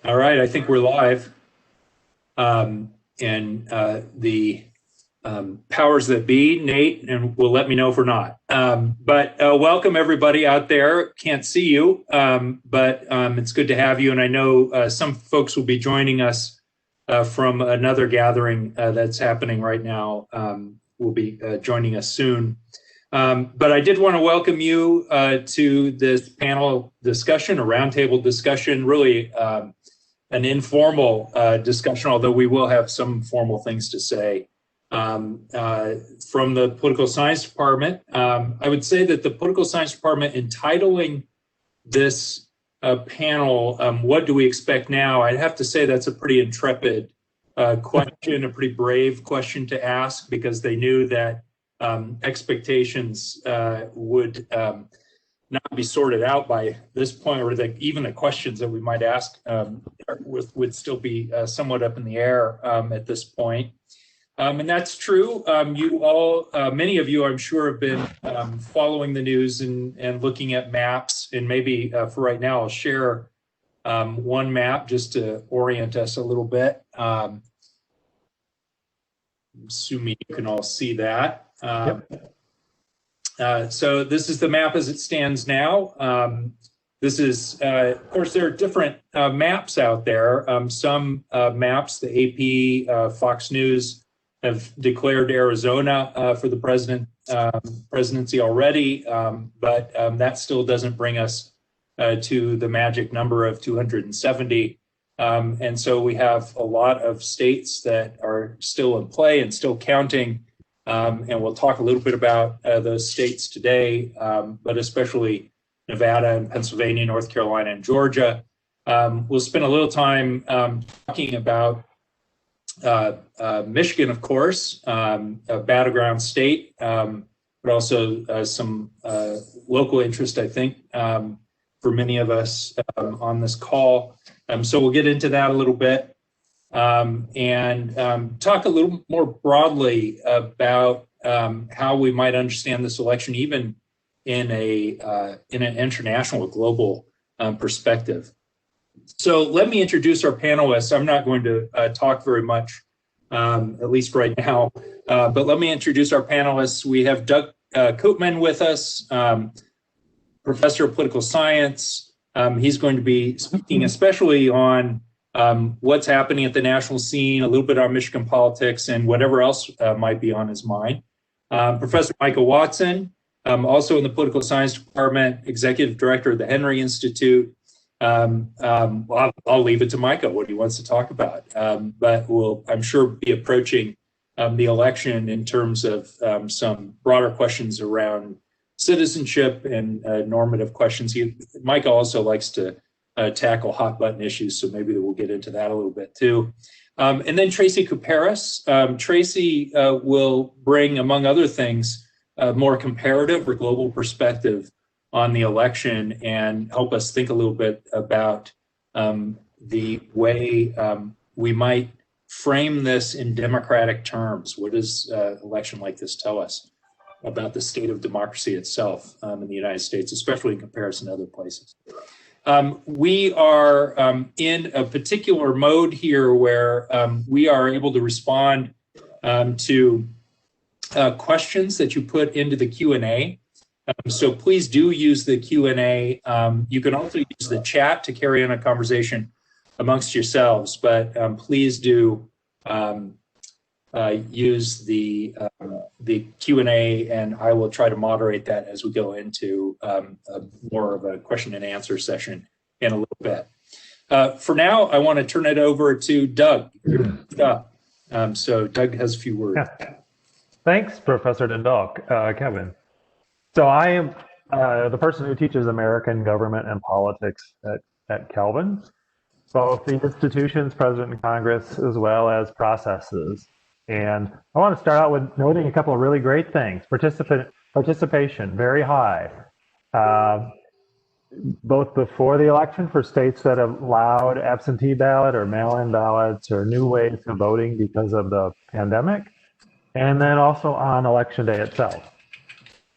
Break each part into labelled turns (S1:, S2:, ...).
S1: All right, I think we're live. And the powers that be, Nate, and will let me know if we're not. But welcome everybody out there. Can't see you, but it's good to have you. And I know some folks will be joining us from another gathering that's happening right now. Will be joining us soon. But I did want to welcome you to this panel discussion, a roundtable discussion, really an informal discussion, although we will have some formal things to say. From the Political Science Department, I would say that the Political Science Department entitling this panel, what do we expect now? I'd have to say that's a pretty intrepid question, a pretty brave question to ask, because they knew that expectations would not be sorted out by this point, or that even the questions that we might ask would still be somewhat up in the air at this point. And that's true. You all, many of you, I'm sure, have been following the news and looking at maps. And maybe for right now, I'll share one map just to orient us a little bit. Assuming you can all see that.
S2: Yep.
S1: So this is the map as it stands now. This is, of course, there are different maps out there. Some maps, the AP, Fox News, have declared Arizona for the presidency already, but that still doesn't bring us to the magic number of 270. And so we have a lot of states that are still in play and still counting. And we'll talk a little bit about those states today, but especially Nevada and Pennsylvania, North Carolina, and Georgia. We'll spend a little time talking about Michigan, of course, a battleground state, but also some local interest, I think, for many of us on this call. So we'll get into that a little bit. And talk a little more broadly about how we might understand this election, even in an international or global perspective. So let me introduce our panelists. I'm not going to talk very much, at least right now, but let me introduce our panelists. We have Doug Koopman with us, professor of political science. He's going to be speaking especially on what's happening at the national scene, a little bit on Michigan politics, and whatever else might be on his mind. Professor Michael Watson, also in the Political Science Department, Executive Director of the Henry Institute. I'll leave it to Michael what he wants to talk about, but we'll, I'm sure, be approaching the election in terms of some broader questions around citizenship and normative questions. Michael also likes to tackle hot button issues, so maybe we'll get into that a little bit too. And then Tracy Kuparis. Tracy will bring, among other things, a more comparative or global perspective on the election and help us think a little bit about the way we might frame this in democratic terms. What does an election like this tell us about the state of democracy itself in the United States, especially in comparison to other places? We are in a particular mode here where we are able to respond to questions that you put into the Q&A. So please do use the Q&A. You can also use the chat to carry on a conversation amongst yourselves, but please do use the Q&A, and I will try to moderate that as we go into more of a question and answer session in a little bit. For now, I want to turn it over to Doug. So Doug has a few words.
S2: Yeah. Thanks, Professor Dundalk, Kevin. So I am the person who teaches American government and politics at Calvin, both the institutions, President and Congress, as well as processes. And I want to start out with noting a couple of really great things. Participation, very high. Both before the election for states that have allowed absentee ballot or mail-in ballots or new ways of voting because of the pandemic, and then also on election day itself.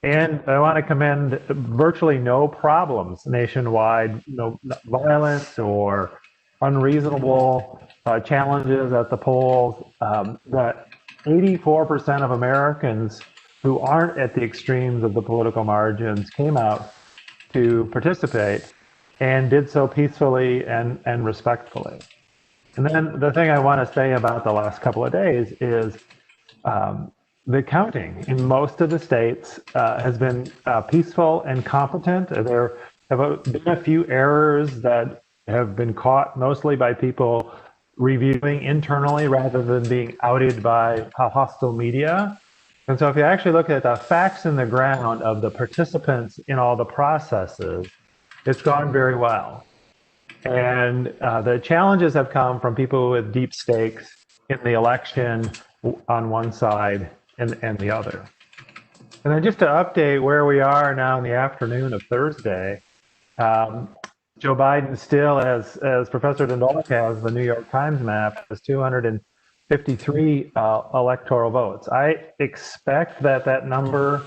S2: And I want to commend virtually no problems nationwide, no violence or unreasonable challenges at the polls, that 84% of Americans who aren't at the extremes of the political margins came out to participate and did so peacefully and respectfully. And then the thing I want to say about the last couple of days is the counting in most of the states has been peaceful and competent. There have been a few errors that have been caught mostly by people reviewing internally rather than being outed by hostile media. And so if you actually look at the facts in the ground of the participants in all the processes, it's gone very well. And the challenges have come from people with deep stakes in the election on one side and the other. And then just to update where we are now in the afternoon of Thursday, Joe Biden still, as Professor Dundalk has, the New York Times map, has 253 electoral votes. I expect that number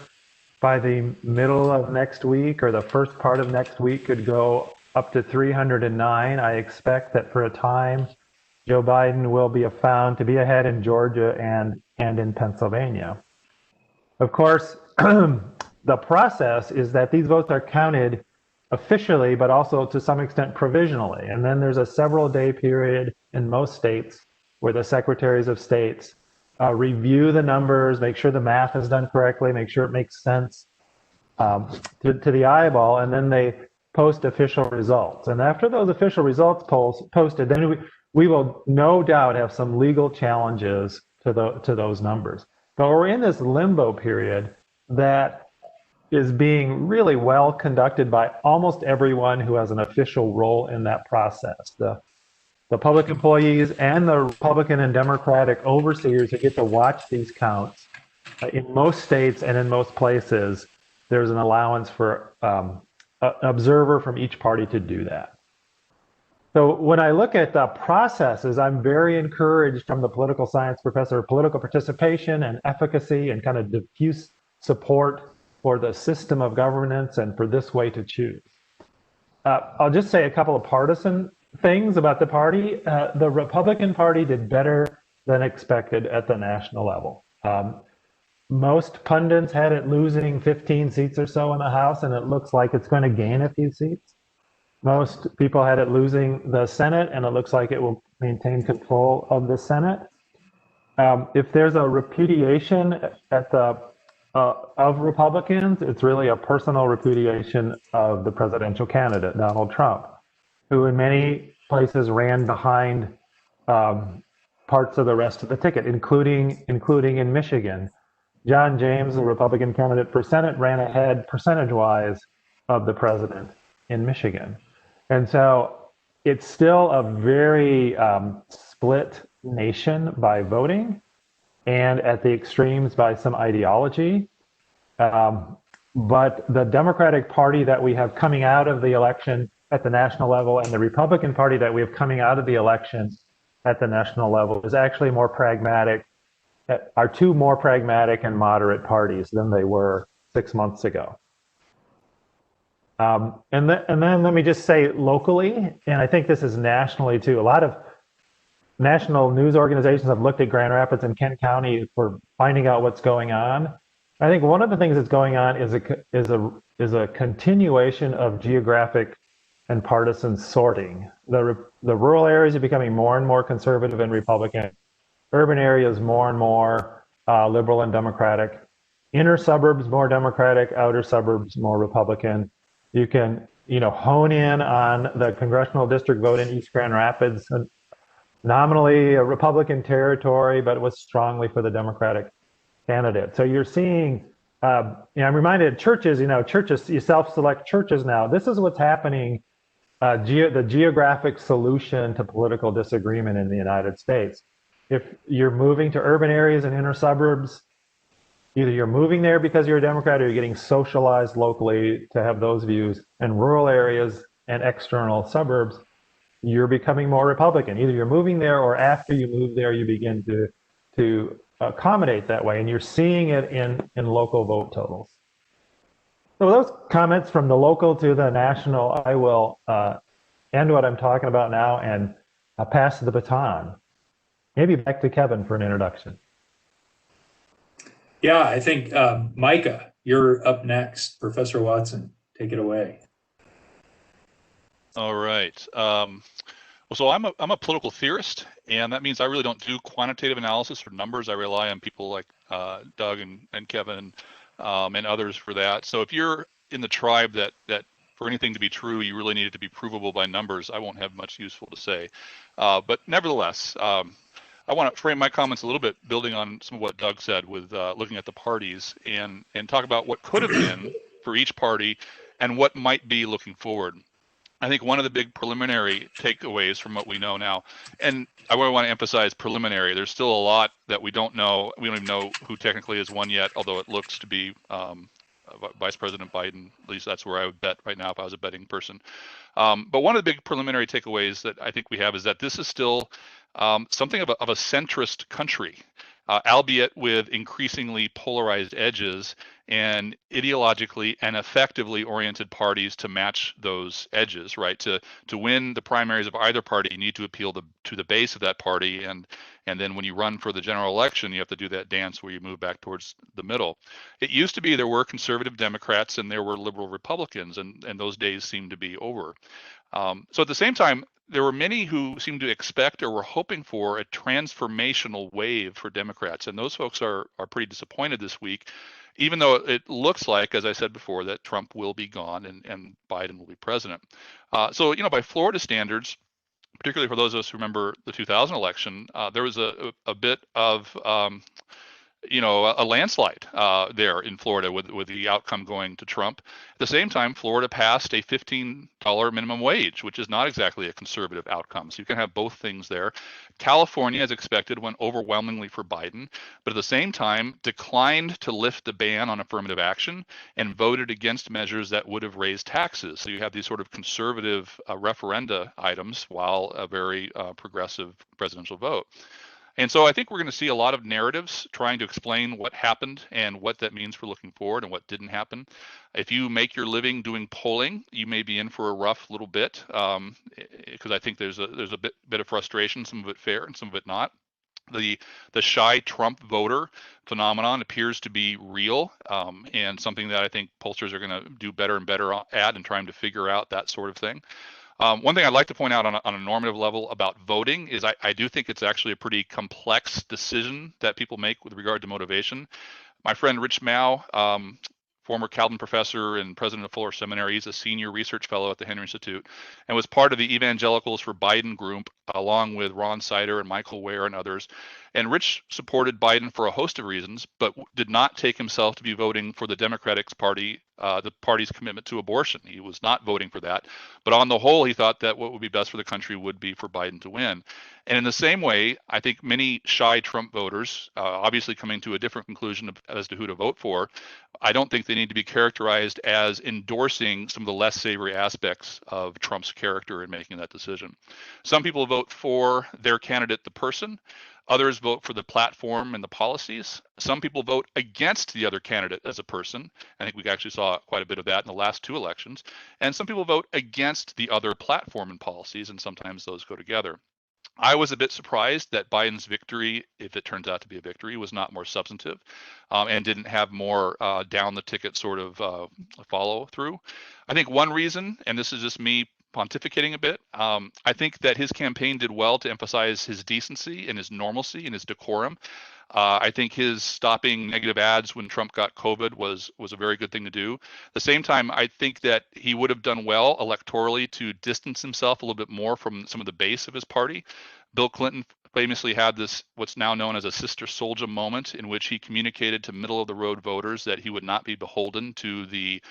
S2: by the middle of next week or the first part of next week could go up to 309. I expect that for a time, Joe Biden will be found to be ahead in Georgia and in Pennsylvania. Of course, the process is that these votes are counted officially, but also to some extent provisionally. And then there's a several-day period in most states where the secretaries of states review the numbers, make sure the math is done correctly, make sure it makes sense to the eyeball, and then they post official results. And after those official results posted, then we will no doubt have some legal challenges to those numbers. But we're in this limbo period that is being really well conducted by almost everyone who has an official role in that process. The public employees and the Republican and Democratic overseers who get to watch these counts. In most states and in most places, there's an allowance for an observer from each party to do that. So when I look at the processes, I'm very encouraged from the political science professor of political participation and efficacy and kind of diffuse support for the system of governance and for this way to choose. I'll just say a couple of partisan things about the party. The Republican Party did better than expected at the national level. Most pundits had it losing 15 seats or so in the House, and it looks like it's going to gain a few seats. Most people had it losing the Senate, and it looks like it will maintain control of the Senate. If there's a repudiation of Republicans, it's really a personal repudiation of the presidential candidate, Donald Trump, who in many places ran behind parts of the rest of the ticket, including in Michigan. John James, the Republican candidate for Senate, ran ahead percentage-wise of the president in Michigan. And so it's still a very split nation by voting and at the extremes by some ideology. But the Democratic Party that we have coming out of the election at the national level and the Republican Party that we have coming out of the election at the national level is actually more pragmatic, are two more pragmatic and moderate parties than they were 6 months ago. And then let me just say locally, and I think this is nationally too, a lot of national news organizations have looked at Grand Rapids and Kent County for finding out what's going on. I think one of the things that's going on is a continuation of geographic and partisan sorting. The rural areas are becoming more and more conservative and Republican. Urban areas more and more liberal and Democratic. Inner suburbs more Democratic, outer suburbs more Republican. You can, hone in on the congressional district vote in East Grand Rapids, nominally a Republican territory, but it was strongly for the Democratic candidate. So you're seeing, I'm reminded of churches, churches, you self-select churches now. This is what's happening, the geographic solution to political disagreement in the United States. If you're moving to urban areas and inner suburbs, either you're moving there because you're a Democrat or you're getting socialized locally to have those views. And rural areas and external suburbs, you're becoming more Republican. Either you're moving there or after you move there, you begin to accommodate that way. And you're seeing it in local vote totals. So those comments from the local to the national, I will end what I'm talking about now and I'll pass the baton. Maybe back to Kevin for an introduction.
S1: Yeah, I think Micah, you're up next. Professor Watson, take it away.
S3: All right. Well, so I'm a political theorist, and that means I really don't do quantitative analysis or numbers. I rely on people like Doug and Kevin and others for that. So if you're in the tribe that for anything to be true, you really need it to be provable by numbers, I won't have much useful to say. But nevertheless, I want to frame my comments a little bit, building on some of what Doug said with looking at the parties and talk about what could have been for each party and what might be looking forward. I think one of the big preliminary takeaways from what we know now, and I want to emphasize preliminary, there's still a lot that we don't know. We don't even know who technically has won yet, although it looks to be Vice President Biden. At least that's where I would bet right now if I was a betting person. But one of the big preliminary takeaways that I think we have is that this is still something of a centrist country, albeit with increasingly polarized edges and ideologically and effectively oriented parties to match those edges, right? To win the primaries of either party, you need to appeal to the base of that party, and then when you run for the general election, you have to do that dance where you move back towards the middle. It used to be there were conservative Democrats and there were liberal Republicans, and those days seem to be over. So at the same time, there were many who seemed to expect or were hoping for a transformational wave for Democrats, and those folks are pretty disappointed this week, even though it looks like, as I said before, that Trump will be gone and Biden will be president. So, by Florida standards, particularly for those of us who remember the 2000 election, there was a bit of a landslide there in Florida with the outcome going to Trump. At the same time, Florida passed a $15 minimum wage, which is not exactly a conservative outcome. So you can have both things there. California, as expected, went overwhelmingly for Biden, but at the same time declined to lift the ban on affirmative action and voted against measures that would have raised taxes. So you have these sort of conservative referenda items while a very progressive presidential vote. And so I think we're going to see a lot of narratives trying to explain what happened and what that means for looking forward and what didn't happen. If you make your living doing polling, you may be in for a rough little bit because I think there's a bit of frustration, some of it fair and some of it not. The shy Trump voter phenomenon appears to be real and something that I think pollsters are going to do better and better at and trying to figure out that sort of thing. One thing I'd like to point out on a normative level about voting is I do think it's actually a pretty complex decision that people make with regard to motivation. My friend Rich Mao, former Calvin professor and president of Fuller Seminary, he's a senior research fellow at the Henry Institute and was part of the Evangelicals for Biden group, along with Ron Sider and Michael Ware and others. And Rich supported Biden for a host of reasons, but did not take himself to be voting for the Democratic Party, the party's commitment to abortion. He was not voting for that. But on the whole, he thought that what would be best for the country would be for Biden to win. And in the same way, I think many shy Trump voters, obviously coming to a different conclusion as to who to vote for, I don't think they need to be characterized as endorsing some of the less savory aspects of Trump's character in making that decision. Some people vote for their candidate, the person. Others vote for the platform and the policies. Some people vote against the other candidate as a person. I think we actually saw quite a bit of that in the last two elections. And some people vote against the other platform and policies, and sometimes those go together. I was a bit surprised that Biden's victory, if it turns out to be a victory, was not more substantive and didn't have more down the ticket sort of follow through. I think one reason, and this is just me pontificating a bit, I think that his campaign did well to emphasize his decency and his normalcy and his decorum. I think his stopping negative ads when Trump got COVID was a very good thing to do. At the same time, I think that he would have done well electorally to distance himself a little bit more from some of the base of his party. Bill Clinton famously had this, what's now known as a Sister Souljah moment, in which he communicated to middle of the road voters that he would not be beholden to the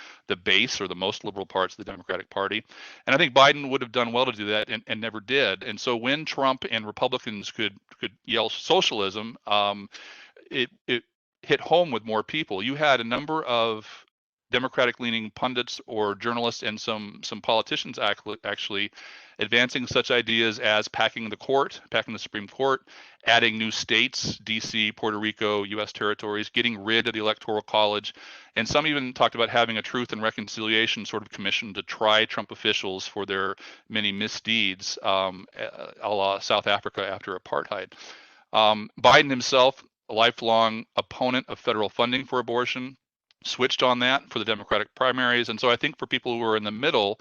S3: base or the most liberal parts of the Democratic Party. And I think Biden would have done well to do that and never did. And so when Trump and Republicans could yell socialism, it hit home with more people. You had a number of Democratic-leaning pundits or journalists and some politicians actually advancing such ideas as packing the Supreme Court, adding new states, DC, Puerto Rico, U.S. territories, getting rid of the Electoral College, and some even talked about having a Truth and Reconciliation sort of commission to try Trump officials for their many misdeeds, a la South Africa after apartheid. Biden himself, a lifelong opponent of federal funding for abortion, switched on that for the Democratic primaries. And so I think for people who are in the middle,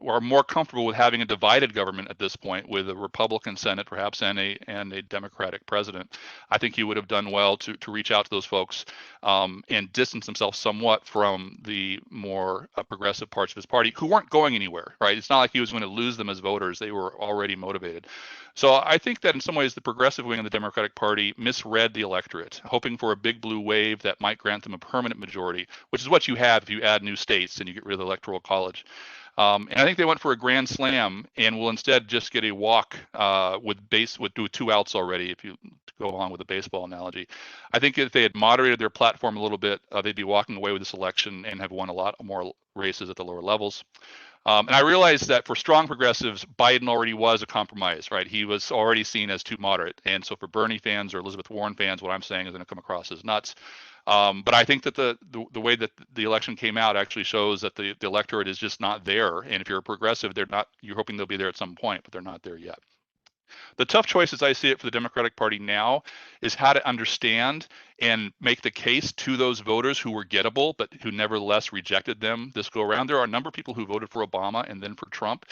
S3: are more comfortable with having a divided government at this point, with a Republican Senate perhaps and a Democratic president. I think he would have done well to reach out to those folks and distance himself somewhat from the more progressive parts of his party who weren't going anywhere, right? It's not like he was going to lose them as voters. They were already motivated. So I think that in some ways the progressive wing of the Democratic Party misread the electorate, hoping for a big blue wave that might grant them a permanent majority, which is what you have if you add new states and you get rid of the Electoral College. And I think they went for a grand slam and will instead just get a walk with 2 outs already, if you go along with the baseball analogy. I think if they had moderated their platform a little bit, they'd be walking away with this election and have won a lot more races at the lower levels. And I realized that for strong progressives, Biden already was a compromise, right? He was already seen as too moderate. And so for Bernie fans or Elizabeth Warren fans, what I'm saying is going to come across as nuts. But I think that the way that the election came out actually shows that the electorate is just not there. And if you're a progressive, you're hoping they'll be there at some point, but they're not there yet. The tough choice, as I see it, for the Democratic Party now is how to understand and make the case to those voters who were gettable, but who nevertheless rejected them this go around. There are a number of people who voted for Obama and then for Trump.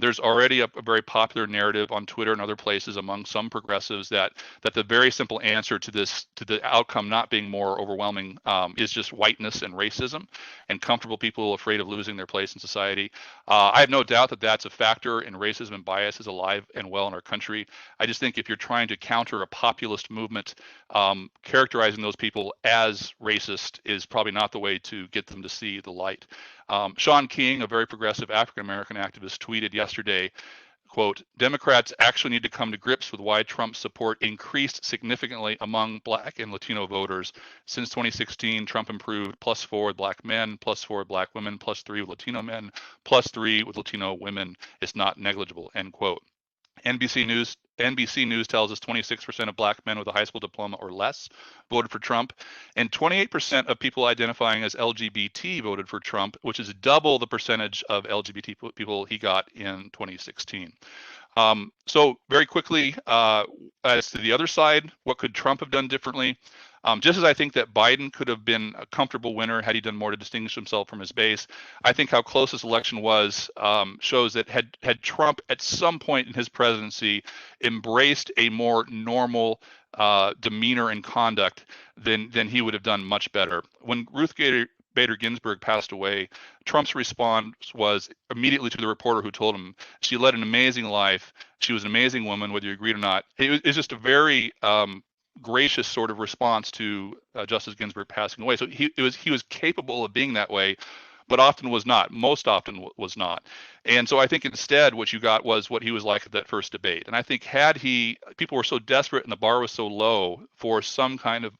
S3: There's already a very popular narrative on Twitter and other places among some progressives that the very simple answer to the outcome not being more overwhelming is just whiteness and racism, and comfortable people afraid of losing their place in society. I have no doubt that that's a factor, and racism and bias is alive and well in our country. I just think if you're trying to counter a populist movement, characterizing those people as racist is probably not the way to get them to see the light. Sean King, a very progressive African-American activist, tweeted yesterday, quote, "Democrats actually need to come to grips with why Trump's support increased significantly among Black and Latino voters. Since 2016, Trump improved +4 with Black men, +4 with Black women, +3 with Latino men, +3 with Latino women. It's not negligible," end quote. NBC News tells us 26% of Black men with a high school diploma or less voted for Trump, and 28% of people identifying as LGBT voted for Trump, which is double the percentage of LGBT people he got in 2016. So very quickly, as to the other side, what could Trump have done differently? Just as I think that Biden could have been a comfortable winner had he done more to distinguish himself from his base, I think how close this election was shows that had Trump at some point in his presidency embraced a more normal demeanor and conduct, then he would have done much better. When Ruth Bader Ginsburg passed away, Trump's response was immediately to the reporter who told him she led an amazing life. She was an amazing woman, whether you agreed or not. It was just a very gracious sort of response to Justice Ginsburg passing away. So he was capable of being that way, but often was not. Most often was not. And so I think instead what you got was what he was like at that first debate. And I think people were so desperate and the bar was so low for some kind of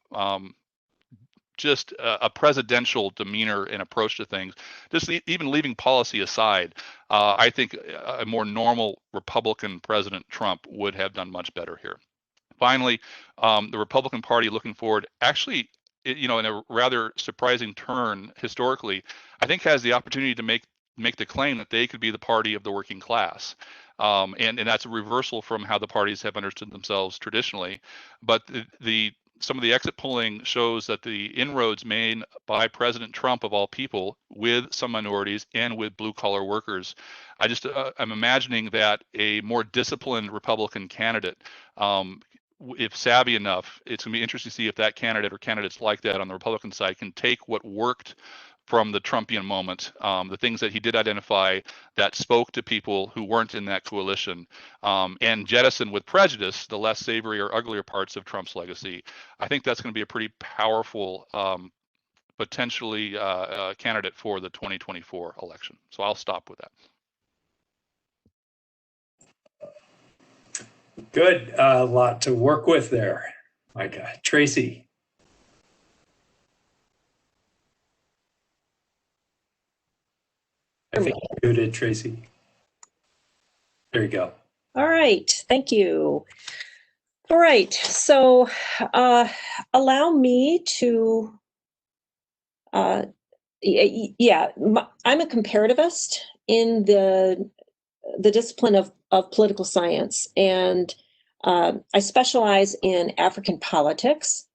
S3: just a presidential demeanor and approach to things, just even leaving policy aside, I think a more normal Republican President Trump would have done much better here. Finally, the Republican Party looking forward, actually, in a rather surprising turn historically, I think has the opportunity to make the claim that they could be the party of the working class. And that's a reversal from how the parties have understood themselves traditionally. But some of the exit polling shows that the inroads made by President Trump, of all people, with some minorities and with blue collar workers, I'm imagining that a more disciplined Republican candidate, if savvy enough, it's going to be interesting to see if that candidate or candidates like that on the Republican side can take what worked from the Trumpian moment, the things that he did identify that spoke to people who weren't in that coalition, and jettison with prejudice the less savory or uglier parts of Trump's legacy. I think that's going to be a pretty powerful, potentially candidate for the 2024 election. So I'll stop with that.
S1: Good. A lot to work with there. My God. Tracy. I think you muted, Tracy. There you go.
S4: All right, thank you. All right, so allow me to, I'm a comparativist in the discipline of political science, and I specialize in African politics.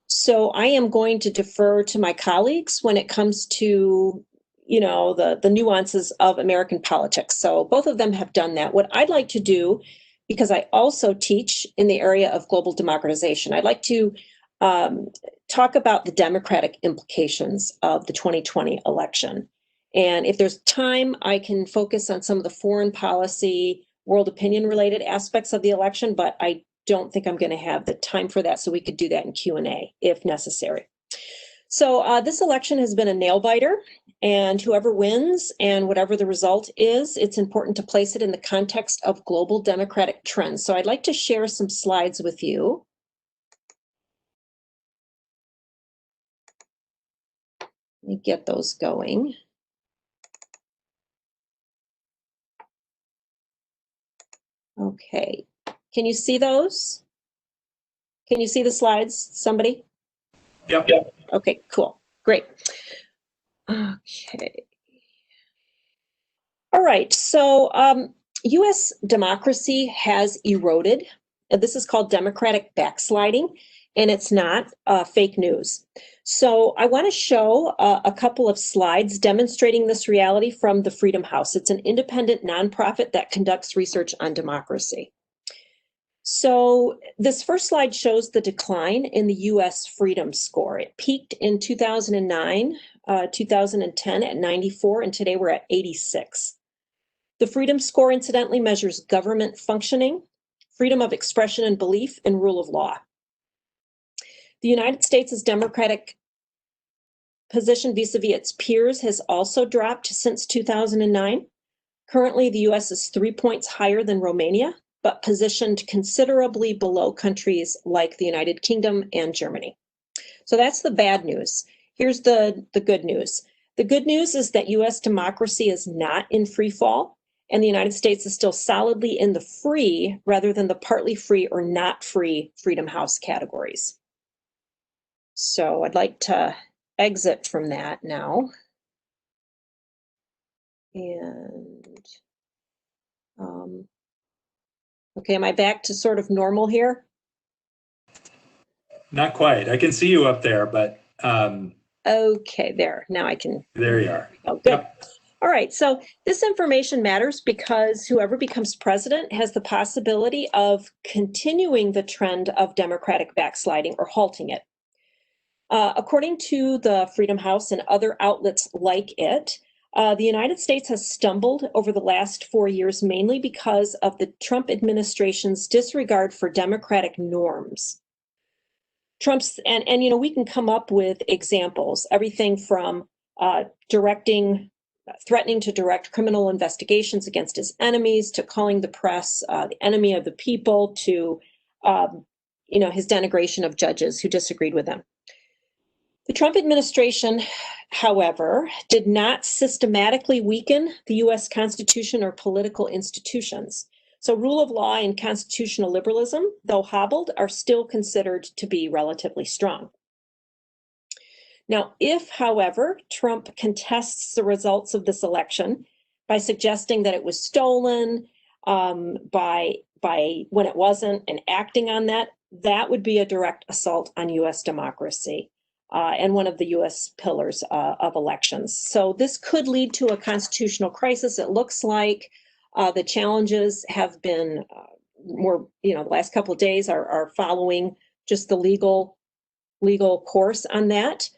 S4: So I am going to defer to my colleagues when it comes to, the nuances of American politics. So both of them have done that. What I'd like to do, because I also teach in the area of global democratization, I'd like to talk about the democratic implications of the 2020 election. And if there's time, I can focus on some of the foreign policy, world opinion related aspects of the election, but I don't think I'm going to have the time for that, so we could do that in Q&A if necessary. So this election has been a nail biter, and whoever wins and whatever the result is, it's important to place it in the context of global democratic trends. So I'd like to share some slides with you. Let me get those going. Okay, can you see those? Can you see the slides, somebody?
S1: Yep.
S4: Okay, cool, great. Okay. All right, so US democracy has eroded. This is called democratic backsliding, and it's not fake news. So I want to show a couple of slides demonstrating this reality from the Freedom House. It's an independent nonprofit that conducts research on democracy. So this first slide shows the decline in the US freedom score. It peaked in 2009, 2010 at 94, and today we're at 86. The freedom score incidentally measures government functioning, freedom of expression and belief, and rule of law. The United States' democratic position vis-a-vis its peers has also dropped since 2009. Currently, the US is 3 points higher than Romania, but positioned considerably below countries like the United Kingdom and Germany. So that's the bad news. Here's the good news. The good news is that US democracy is not in free fall, and the United States is still solidly in the free rather than the partly free or not free Freedom House categories. So I'd like to exit from that now. And okay, am I back to sort of normal here?
S1: Not quite. I can see you up there, but
S4: okay, there. Now I can.
S1: There you are.
S4: Oh, good.
S1: Yep.
S4: All right, so this information matters because whoever becomes president has the possibility of continuing the trend of democratic backsliding or halting it. According to the Freedom House and other outlets like it, the United States has stumbled over the last 4 years mainly because of the Trump administration's disregard for democratic norms. Trump's, and we can come up with examples, everything from threatening to direct criminal investigations against his enemies, to calling the press the enemy of the people, to his denigration of judges who disagreed with him. The Trump administration, however, did not systematically weaken the US Constitution or political institutions. So rule of law and constitutional liberalism, though hobbled, are still considered to be relatively strong. Now, if, however, Trump contests the results of this election by suggesting that it was stolen, by when it wasn't, and acting on that, that would be a direct assault on US democracy. And one of the US pillars of elections. So this could lead to a constitutional crisis. It looks like the challenges have been more, the last couple of days are following just the legal course on that.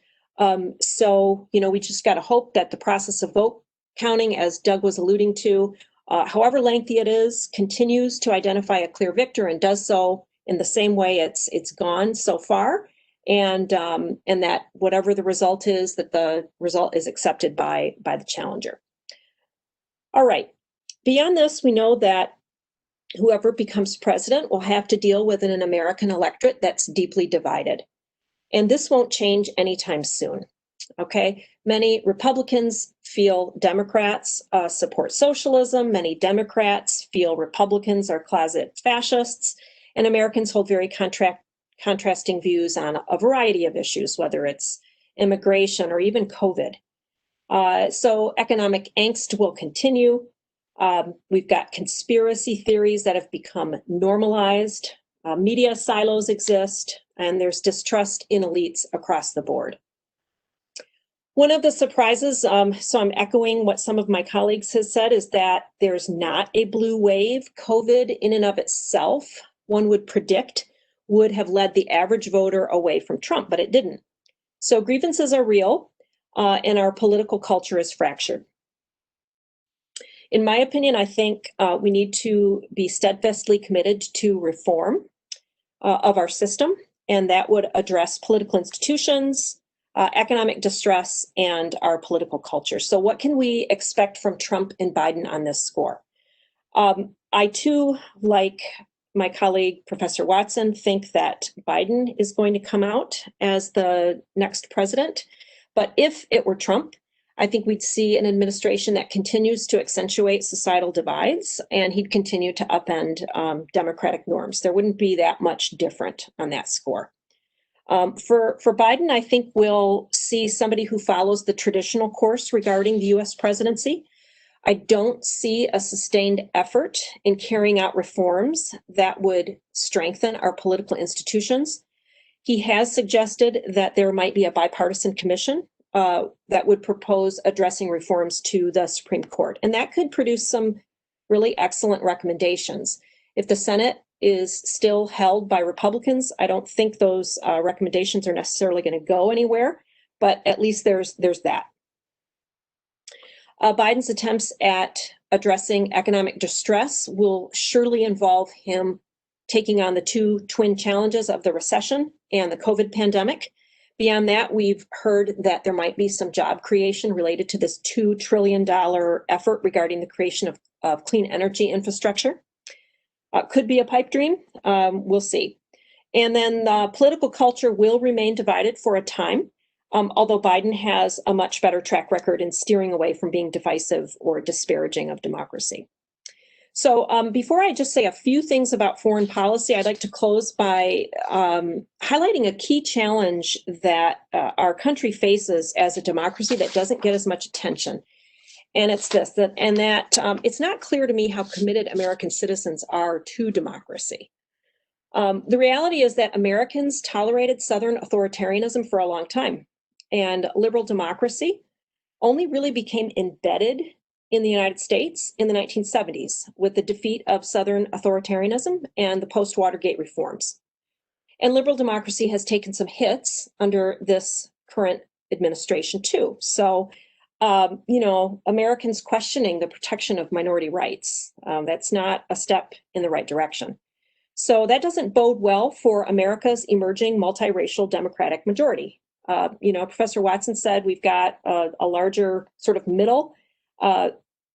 S4: So, we just got to hope that the process of vote counting, as Doug was alluding to, however lengthy it is, continues to identify a clear victor and does so in the same way it's gone so far. And that whatever the result is, that the result is accepted by the challenger. All right. Beyond this, we know that whoever becomes president will have to deal with an American electorate that's deeply divided. And this won't change anytime soon. Okay. Many Republicans feel Democrats support socialism. Many Democrats feel Republicans are closet fascists. And Americans hold very contrasting views on a variety of issues, whether it's immigration or even COVID. So economic angst will continue. We've got conspiracy theories that have become normalized. Media silos exist, and there's distrust in elites across the board. One of the surprises, so I'm echoing what some of my colleagues have said, is that there's not a blue wave. COVID in and of itself, one would predict, would have led the average voter away from Trump, but it didn't. So grievances are real, and our political culture is fractured. In my opinion, I think we need to be steadfastly committed to reform of our system, and that would address political institutions, economic distress, and our political culture. So what can we expect from Trump and Biden on this score? I too, like my colleague, Professor Watson, think that Biden is going to come out as the next president. But if it were Trump, I think we'd see an administration that continues to accentuate societal divides, and he'd continue to upend democratic norms. There wouldn't be that much different on that score. For Biden, I think we'll see somebody who follows the traditional course regarding the US presidency. I don't see a sustained effort in carrying out reforms that would strengthen our political institutions. He has suggested that there might be a bipartisan commission that would propose addressing reforms to the Supreme Court. And that could produce some really excellent recommendations. If the Senate is still held by Republicans, I don't think those recommendations are necessarily going to go anywhere, but at least there's that. Biden's attempts at addressing economic distress will surely involve him taking on the two twin challenges of the recession and the COVID pandemic. Beyond that, we've heard that there might be some job creation related to this $2 trillion effort regarding the creation of clean energy infrastructure. Could be a pipe dream. We'll see. And then the political culture will remain divided for a time, although Biden has a much better track record in steering away from being divisive or disparaging of democracy. So before I just say a few things about foreign policy, I'd like to close by highlighting a key challenge that our country faces as a democracy that doesn't get as much attention. And it's this, that it's not clear to me how committed American citizens are to democracy. The reality is that Americans tolerated Southern authoritarianism for a long time, and liberal democracy only really became embedded in the United States in the 1970s with the defeat of Southern authoritarianism and the post-Watergate reforms. And liberal democracy has taken some hits under this current administration too. So, Americans questioning the protection of minority rights, that's not a step in the right direction. So that doesn't bode well for America's emerging multiracial democratic majority. Professor Watson said we've got a larger sort of middle.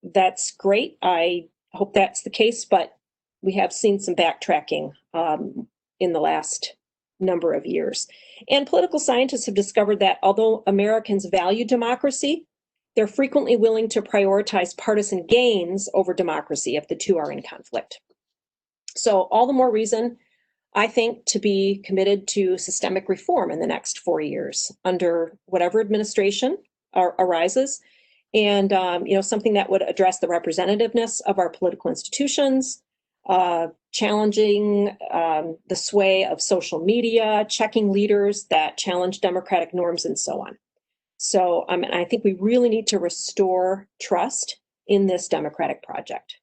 S4: That's great. I hope that's the case, but we have seen some backtracking in the last number of years. And political scientists have discovered that although Americans value democracy, they're frequently willing to prioritize partisan gains over democracy if the two are in conflict. So all the more reason, I think, to be committed to systemic reform in the next 4 years under whatever administration arises. And, something that would address the representativeness of our political institutions, challenging the sway of social media, checking leaders that challenge democratic norms, and so on. So I think we really need to restore trust in this democratic project.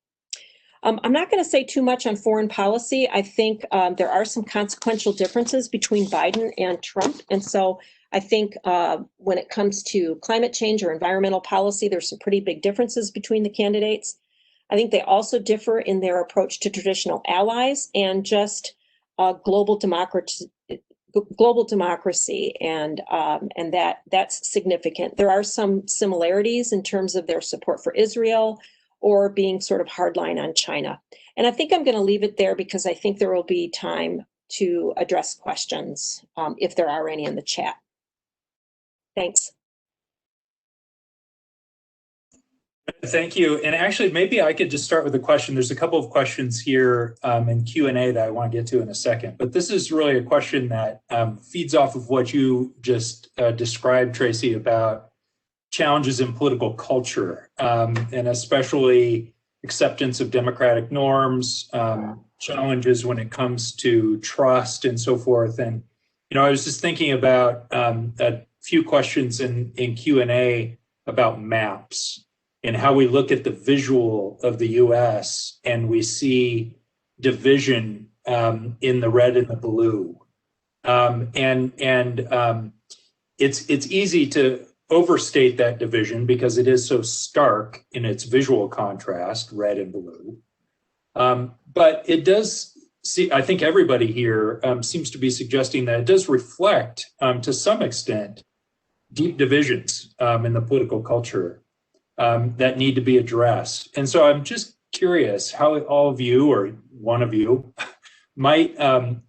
S4: I'm not going to say too much on foreign policy. I think there are some consequential differences between Biden and Trump. And so I think when it comes to climate change or environmental policy, there's some pretty big differences between the candidates. I think they also differ in their approach to traditional allies and just global democracy, and that's significant. There are some similarities in terms of their support for Israel or being sort of hardline on China. And I think I'm going to leave it there because I think there will be time to address questions if there are any in the chat. Thanks.
S1: Thank you. And actually, maybe I could just start with a question. There's a couple of questions here in Q&A that I want to get to in a second. But this is really a question that feeds off of what you just described, Tracy, about challenges in political culture, and especially acceptance of democratic norms, challenges when it comes to trust and so forth. And, I was just thinking about a few questions in Q&A about maps and how we look at the visual of the US and we see division in the red and the blue. It's easy to overstate that division because it is so stark in its visual contrast, red and blue. But it does see, I think everybody here seems to be suggesting that it does reflect to some extent deep divisions in the political culture that need to be addressed. And so I'm just curious how all of you or one of you might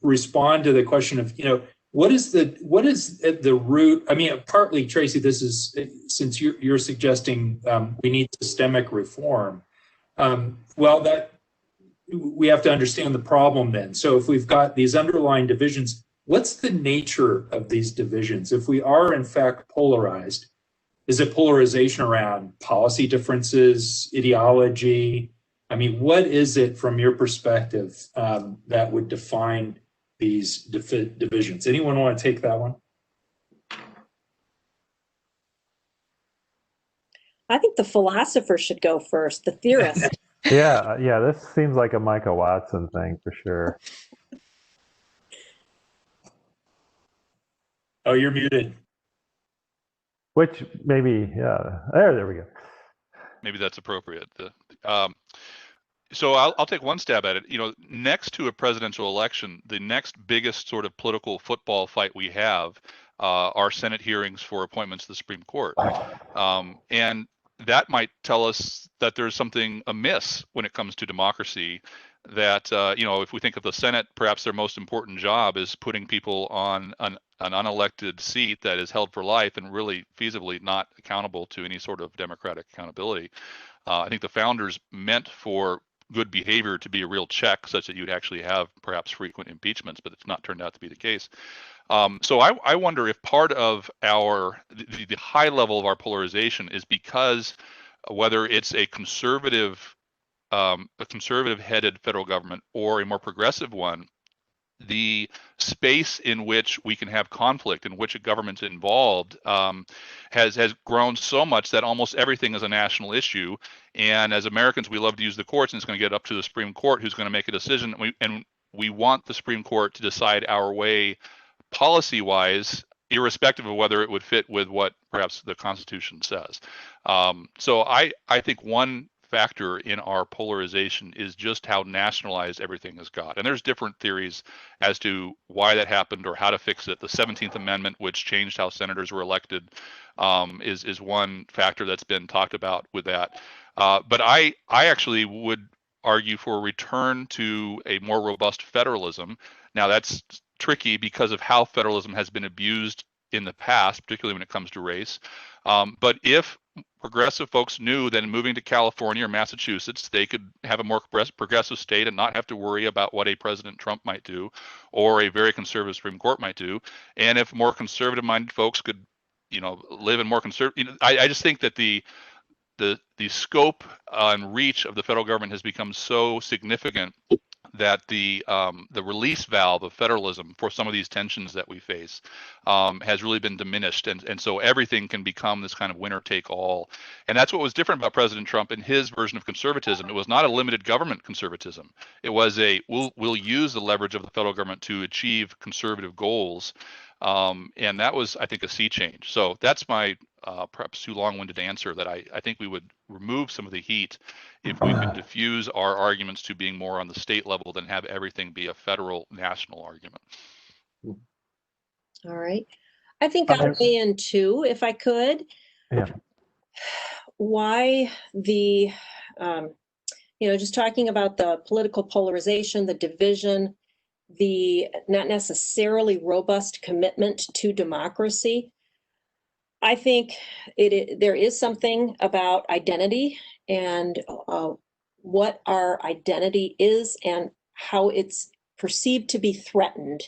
S1: respond to the question of, what is the root? I mean, partly, Tracy, this is since you're suggesting we need systemic reform. Well, that we have to understand the problem then. So if we've got these underlying divisions, what's the nature of these divisions? If we are in fact polarized, is it polarization around policy differences, ideology? I mean, what is it from your perspective that would define these divisions? Anyone want to take that one?
S4: I think the philosopher should go first, the theorist.
S2: Yeah, this seems like a Micah Watson thing for sure.
S1: Oh, you're muted.
S2: Which maybe, yeah, there we go.
S3: Maybe that's appropriate. So I'll take one stab at it. Next to a presidential election, the next biggest sort of political football fight we have are Senate hearings for appointments to the Supreme Court. And that might tell us that there's something amiss when it comes to democracy, that, if we think of the Senate, perhaps their most important job is putting people on an unelected seat that is held for life and really feasibly not accountable to any sort of democratic accountability. I think the founders meant for good behavior to be a real check such that you'd actually have perhaps frequent impeachments, but it's not turned out to be the case. So I wonder if part of the high level of our polarization is because whether it's a conservative headed federal government or a more progressive one, the space in which we can have conflict, in which a government's involved, has grown so much that almost everything is a national issue. And as Americans, we love to use the courts, and it's going to get up to the Supreme Court, who's going to make a decision. And we want the Supreme Court to decide our way policy-wise, irrespective of whether it would fit with what perhaps the Constitution says. So I think one factor in our polarization is just how nationalized everything has got. And there's different theories as to why that happened or how to fix it. The 17th Amendment, which changed how senators were elected, is one factor that's been talked about with that. But I actually would argue for a return to a more robust federalism. Now, that's tricky because of how federalism has been abused in the past, particularly when it comes to race. But if progressive folks knew that in moving to California or Massachusetts, they could have a more progressive state and not have to worry about what a President Trump might do or a very conservative Supreme Court might do. And if more conservative-minded folks could, live in more conservative, I just think that the scope and reach of the federal government has become so significant that the release valve of federalism for some of these tensions that we face has really been diminished, and so everything can become this kind of winner take all. And that's what was different about President Trump and his version of conservatism. It was not a limited government conservatism. It was we'll use the leverage of the federal government to achieve conservative goals. And that was, I think, a sea change. So that's my perhaps too long-winded answer, that I think we would remove some of the heat if we could diffuse our arguments to being more on the state level than have everything be a federal national argument.
S4: All right. I think I'll weigh in too, if I could.
S2: Yeah.
S4: Why the, just talking about the political polarization, the division, the not necessarily robust commitment to democracy. I think there is something about identity and what our identity is and how it's perceived to be threatened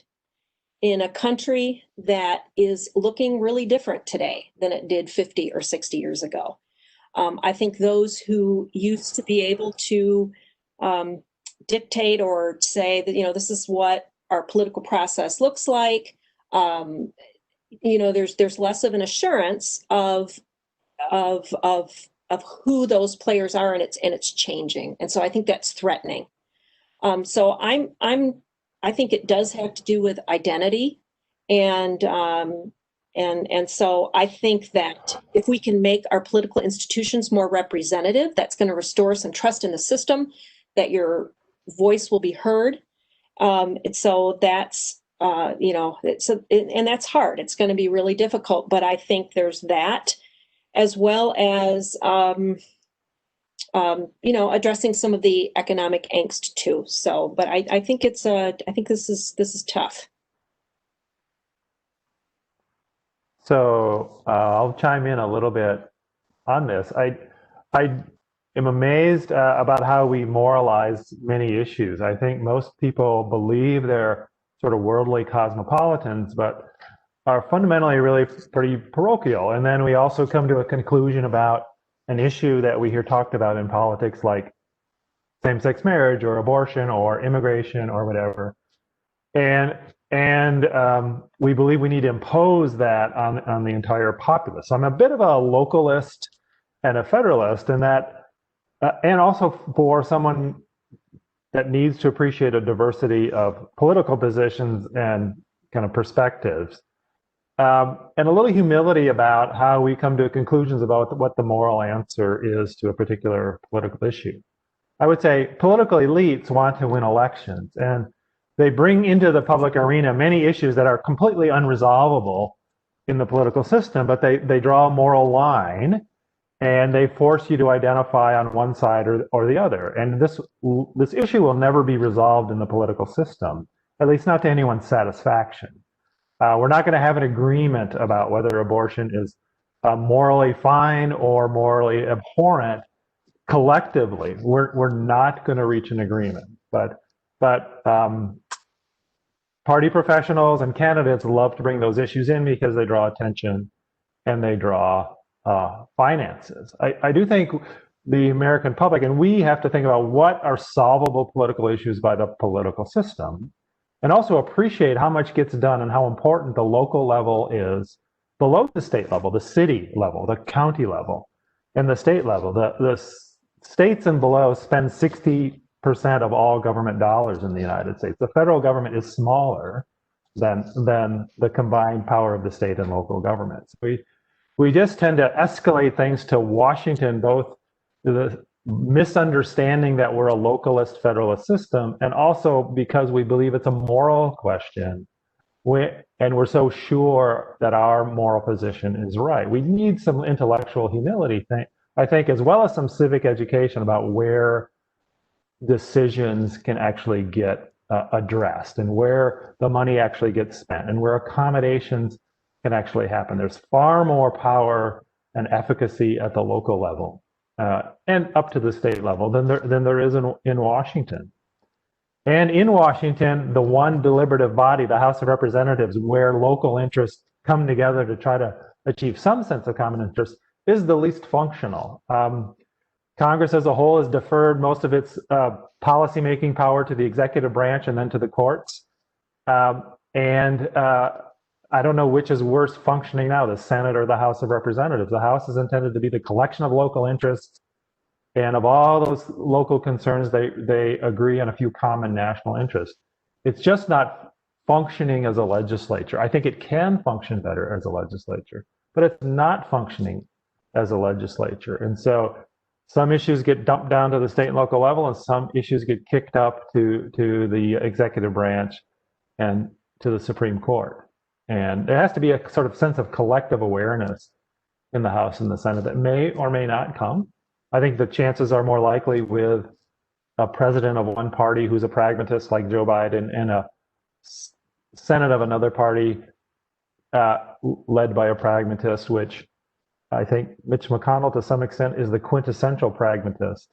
S4: in a country that is looking really different today than it did 50 or 60 years ago. I think those who used to be able to dictate or say that, this is what our political process looks like, there's less of an assurance of who those players are, and it's changing, and so I think that's threatening. So I think it does have to do with identity, and so I think that if we can make our political institutions more representative, that's going to restore some trust in the system, that your voice will be heard. And so that's and that's hard. It's going to be really difficult, but I think there's that, as well as addressing some of the economic angst too. So, but I think this is tough.
S2: So I'll chime in a little bit on this. I am amazed about how we moralize many issues. I think most people believe they're sort of worldly cosmopolitans, but are fundamentally really pretty parochial. And then we also come to a conclusion about an issue that we hear talked about in politics, like same-sex marriage or abortion or immigration or whatever. And we believe we need to impose that on the entire populace. So I'm a bit of a localist and a federalist in that, and also for someone that needs to appreciate a diversity of political positions and kind of perspectives. And a little humility about how we come to conclusions about what the moral answer is to a particular political issue. I would say political elites want to win elections, and they bring into the public arena many issues that are completely unresolvable in the political system, but they draw a moral line, and they force you to identify on one side or the other. And this issue will never be resolved in the political system, at least not to anyone's satisfaction. We're not going to have an agreement about whether abortion is morally fine or morally abhorrent collectively. We're not going to reach an agreement. But party professionals and candidates love to bring those issues in because they draw attention and they draw finances. I do think the American public, and we have to think about what are solvable political issues by the political system, and also appreciate how much gets done and how important the local level is below the state level, the city level, the county level, and the state level. The states and below spend 60% of all government dollars in the United States. The federal government is smaller than the combined power of the state and local governments. We just tend to escalate things to Washington, both the misunderstanding that we're a localist federalist system, and also because we believe it's a moral question, and we're so sure that our moral position is right. We need some intellectual humility, I think, as well as some civic education about where decisions can actually get addressed and where the money actually gets spent and where accommodations can actually happen. There's far more power and efficacy at the local level and up to the state level than there is in Washington. And in Washington, the one deliberative body, the House of Representatives, where local interests come together to try to achieve some sense of common interest, is the least functional. Congress as a whole has deferred most of its policymaking power to the executive branch and then to the courts. I don't know which is worse functioning now, the Senate or the House of Representatives. The House is intended to be the collection of local interests, and of all those local concerns, they agree on a few common national interests. It's just not functioning as a legislature. I think it can function better as a legislature, but it's not functioning as a legislature. And so some issues get dumped down to the state and local level, and some issues get kicked up to the executive branch and to the Supreme Court. And there has to be a sort of sense of collective awareness in the House and the Senate that may or may not come. I think the chances are more likely with a president of one party who's a pragmatist like Joe Biden and a Senate of another party led by a pragmatist, which I think Mitch McConnell, to some extent, is the quintessential pragmatist,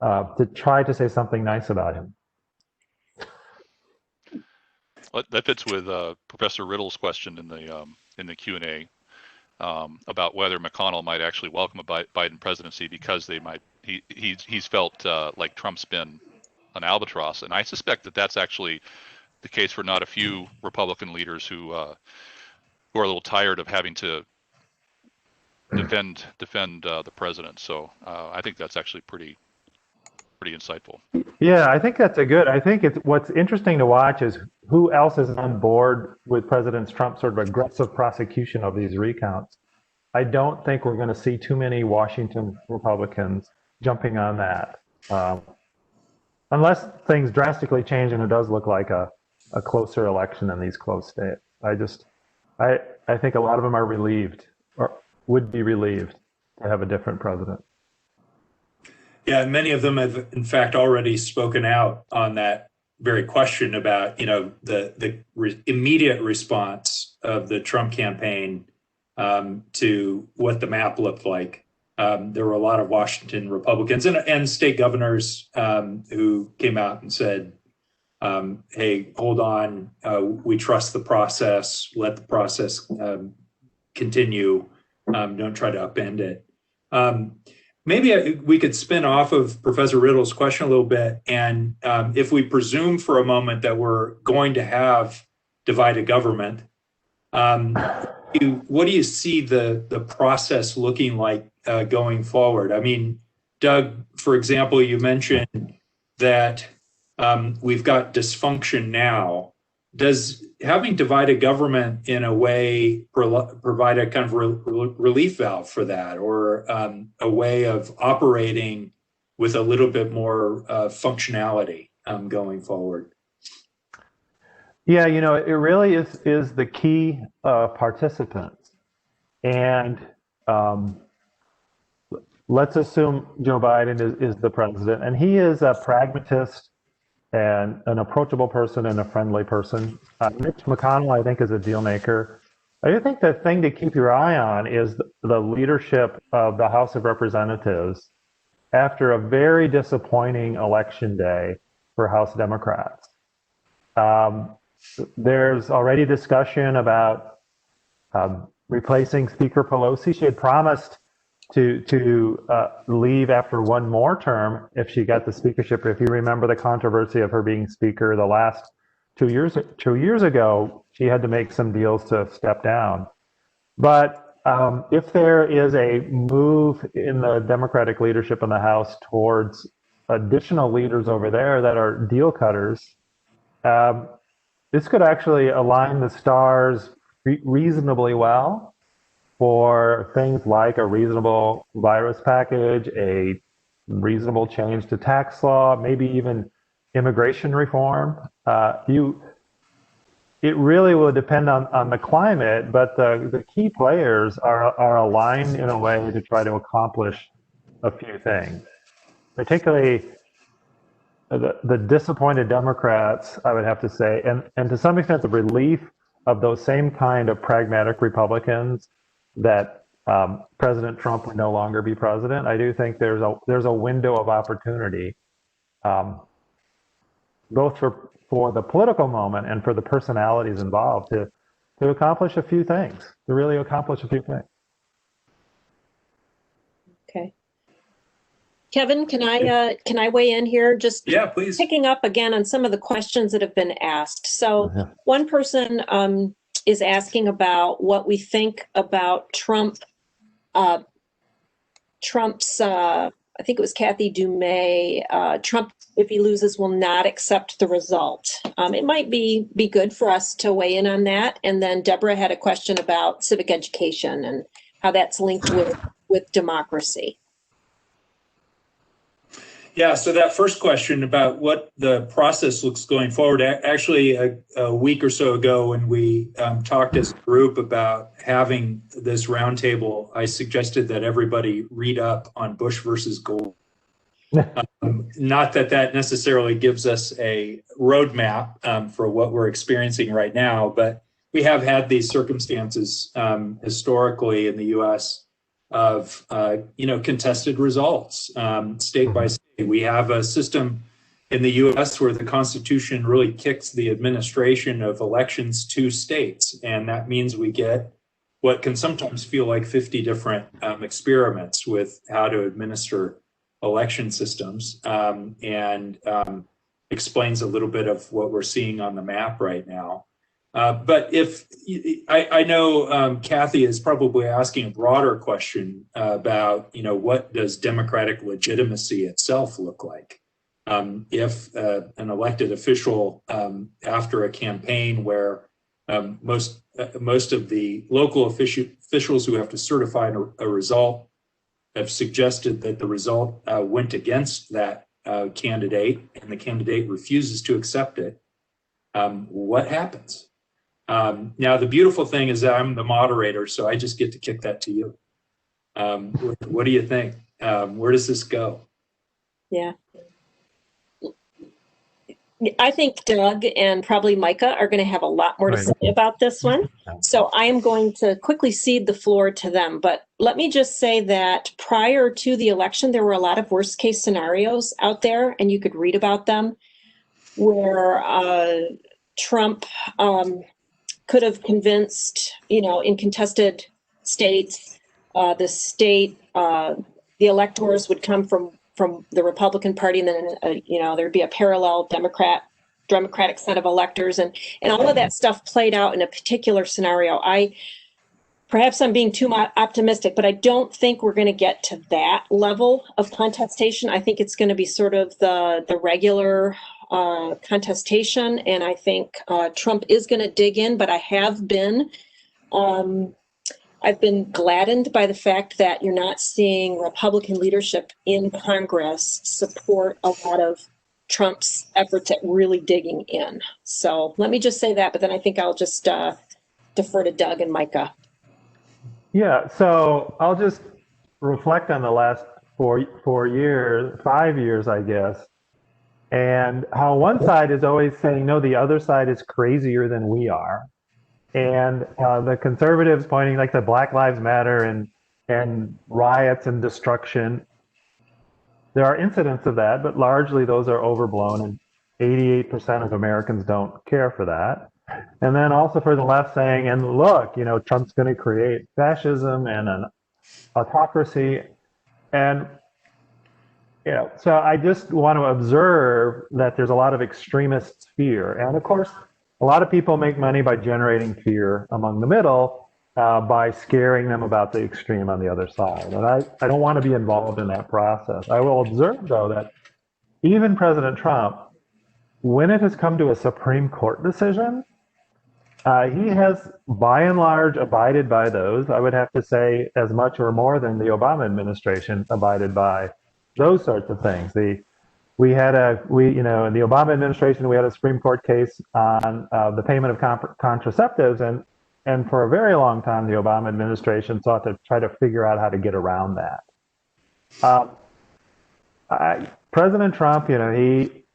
S2: to try to say something nice about him.
S3: Well, that fits with Professor Riddle's question in the Q&A about whether McConnell might actually welcome a Biden presidency because he's felt like Trump's been an albatross, and I suspect that that's actually the case for not a few Republican leaders who are a little tired of having to defend the president. So I think that's actually pretty insightful.
S2: Yeah, I think that's I think what's interesting to watch is who else is on board with President Trump's sort of aggressive prosecution of these recounts. I don't think we're going to see too many Washington Republicans jumping on that, unless things drastically change and it does look like a closer election in these close states. I think a lot of them are relieved, or would be relieved, to have a different president.
S1: Yeah, many of them have, in fact, already spoken out on that very question about, the immediate response of the Trump campaign to what the map looked like. There were a lot of Washington Republicans and state governors who came out and said, hey, hold on, we trust the process, let the process continue, don't try to upend it. Maybe we could spin off of Professor Riddle's question a little bit, and if we presume for a moment that we're going to have divided government, what do you see the process looking like going forward? I mean, Doug, for example, you mentioned that we've got dysfunction now. Does having divided government in a way provide a kind of relief valve for that, or a way of operating with a little bit more functionality going forward?
S2: Yeah, it really is the key participants. And let's assume Joe Biden is the president, and he is a pragmatist and an approachable person and a friendly person. Mitch McConnell, I think, is a deal maker. I think the thing to keep your eye on is the leadership of the House of Representatives after a very disappointing election day for House Democrats. There's already discussion about replacing Speaker Pelosi. She had promised to leave after one more term if she got the speakership. If you remember the controversy of her being speaker the last 2 years ago, she had to make some deals to step down. But if there is a move in the Democratic leadership in the House towards additional leaders over there that are deal cutters, this could actually align the stars reasonably well for things like a reasonable virus package, a reasonable change to tax law, maybe even immigration reform. It really will depend on the climate, but the key players are aligned in a way to try to accomplish a few things. Particularly the disappointed Democrats, I would have to say, and to some extent the relief of those same kind of pragmatic Republicans that President Trump would no longer be president. I do think there's a window of opportunity, both for the political moment and for the personalities involved to accomplish a few things, to really accomplish a few things.
S4: Okay. Kevin, can I weigh in here? Just
S1: yeah, please.
S4: Picking up again on some of the questions that have been asked. So one person is asking about what we think about Trump's, I think it was Kathy Dumais, Trump, if he loses, will not accept the result. It might be good for us to weigh in on that. And then Deborah had a question about civic education and how that's linked with democracy.
S1: Yeah, so that first question about what the process looks going forward, actually a week or so ago when we talked as a group about having this roundtable, I suggested that everybody read up on Bush versus Gore. Not that necessarily gives us a roadmap for what we're experiencing right now, but we have had these circumstances historically in the U.S. of contested results state by state. We have a system in the U.S. where the Constitution really kicks the administration of elections to states, and that means we get what can sometimes feel like 50 different experiments with how to administer election systems, and explains a little bit of what we're seeing on the map right now. But if I know Kathy is probably asking a broader question about, what does democratic legitimacy itself look like? If an elected official, after a campaign where most of the local officials who have to certify a result have suggested that the result went against that candidate, and the candidate refuses to accept it, what happens? Now, the beautiful thing is that I'm the moderator, so I just get to kick that to you. What do you think? Where does this go?
S4: Yeah. I think Doug and probably Micah are going to have a lot more to say about this one. So I am going to quickly cede the floor to them. But let me just say that prior to the election, there were a lot of worst case scenarios out there, and you could read about them, where Trump could have convinced, in contested states, the electors would come from the Republican Party, and then there'd be a parallel Democratic set of electors, and all of that stuff played out in a particular scenario. Perhaps I'm being too optimistic, but I don't think we're going to get to that level of contestation. I think it's going to be sort of the regular contestation, and I think Trump is going to dig in. But I've been gladdened by the fact that you're not seeing Republican leadership in Congress support a lot of Trump's efforts at really digging in. So let me just say that, but then I think I'll just defer to Doug and Micah.
S2: Yeah, so I'll just reflect on the last 5 years, I guess, and how one side is always saying, no, the other side is crazier than we are. And the conservatives pointing like to Black Lives Matter and riots and destruction. There are incidents of that, but largely those are overblown, and 88% of Americans don't care for that. And then also for the left saying, and look, Trump's going to create fascism and an autocracy. And, so I just want to observe that there's a lot of extremist fear. And of course, a lot of people make money by generating fear among the middle, by scaring them about the extreme on the other side. And I don't want to be involved in that process. I will observe, though, that even President Trump, when it has come to a Supreme Court decision, he has, by and large, abided by those. I would have to say as much or more than the Obama administration abided by those sorts of things. In the Obama administration, we had a Supreme Court case on the payment of contraceptives, and for a very long time, the Obama administration sought to try to figure out how to get around that. President Trump,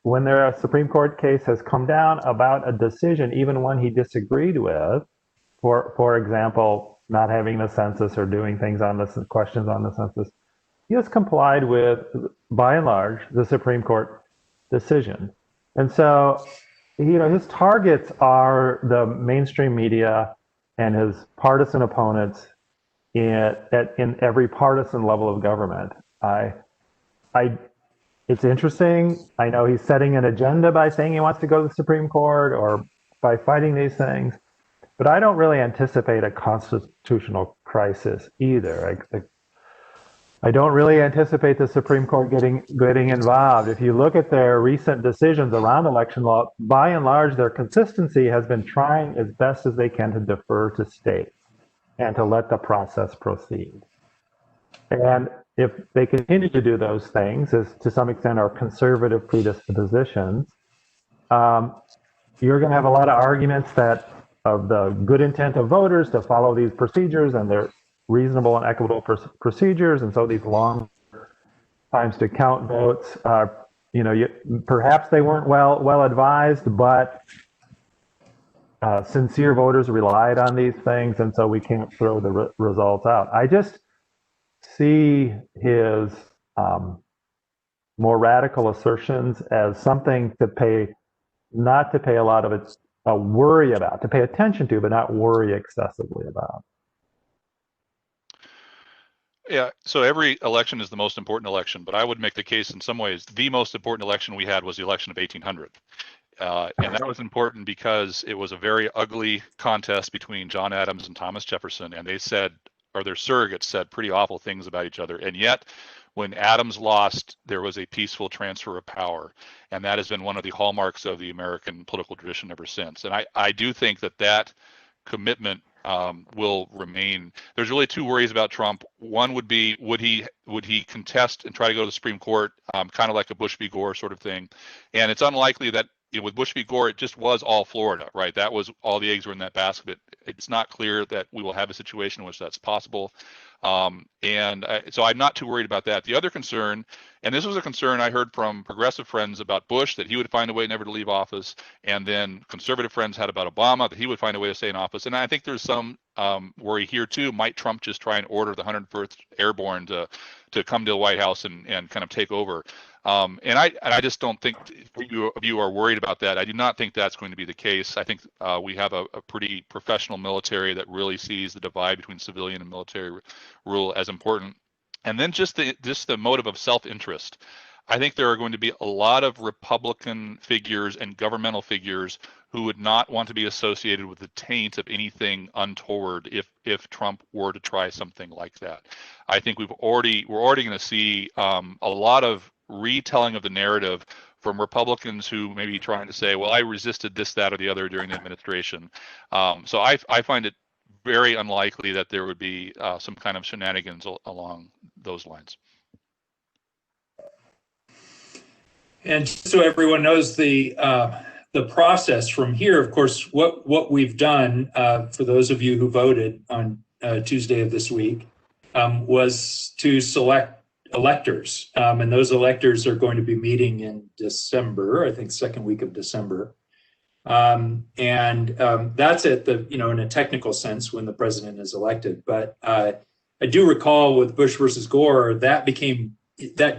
S2: when a Supreme Court case has come down about a decision, even one he disagreed with, for example, not having the census or doing things on the questions on the census, he has complied with, by and large, the Supreme Court decision. And so, his targets are the mainstream media and his partisan opponents in every partisan level of government. It's interesting. I know he's setting an agenda by saying he wants to go to the Supreme Court or by fighting these things, but I don't really anticipate a constitutional crisis either. I don't really anticipate the Supreme Court getting involved. If you look at their recent decisions around election law, by and large, their consistency has been trying as best as they can to defer to states and to let the process proceed. And if they continue to do those things, as to some extent are conservative predispositions, you're going to have a lot of arguments of the good intent of voters to follow these procedures, and they're reasonable and equitable procedures, and so these long times to count votes, perhaps they weren't well advised, but sincere voters relied on these things, and so we can't throw the results out. I just see his more radical assertions as something to pay, not to pay a lot of it, worry about, to pay attention to, but not worry excessively about.
S3: Yeah, so every election is the most important election, but I would make the case in some ways the most important election we had was the election of 1800. And that was important because it was a very ugly contest between John Adams and Thomas Jefferson, and they said, or their surrogates said, pretty awful things about each other. And yet, when Adams lost, there was a peaceful transfer of power, and that has been one of the hallmarks of the American political tradition ever since. And I do think that commitment will remain. There's really two worries about Trump. One would be, would he contest and try to go to the Supreme Court, kind of like a Bush v. Gore sort of thing? And it's unlikely that, with Bush v. Gore, it just was all Florida, right? That was all the eggs were in that basket. It's not clear that we will have a situation in which that's possible. So I'm not too worried about that. The other concern, and this was a concern I heard from progressive friends about Bush, that he would find a way never to leave office, and then conservative friends had about Obama, that he would find a way to stay in office. And I think there's some worry here too. Might Trump just try and order the 101st Airborne to come to the White House and kind of take over? And I just don't think you are worried about that. I do not think that's going to be the case. I think we have a pretty professional military that really sees the divide between civilian and military rule as important. And then just the motive of self-interest. I think there are going to be a lot of Republican figures and governmental figures who would not want to be associated with the taint of anything untoward if Trump were to try something like that. I think we're already going to see a lot of retelling of the narrative from Republicans who may be trying to say, well, I resisted this, that, or the other during the administration. So I find it very unlikely that there would be some kind of shenanigans along those lines.
S1: And just so everyone knows the process from here, of course, what we've done for those of you who voted on Tuesday of this week was to select electors, and those electors are going to be meeting in December, I think second week of December, and that's at the in a technical sense when the president is elected. But I do recall with Bush versus Gore that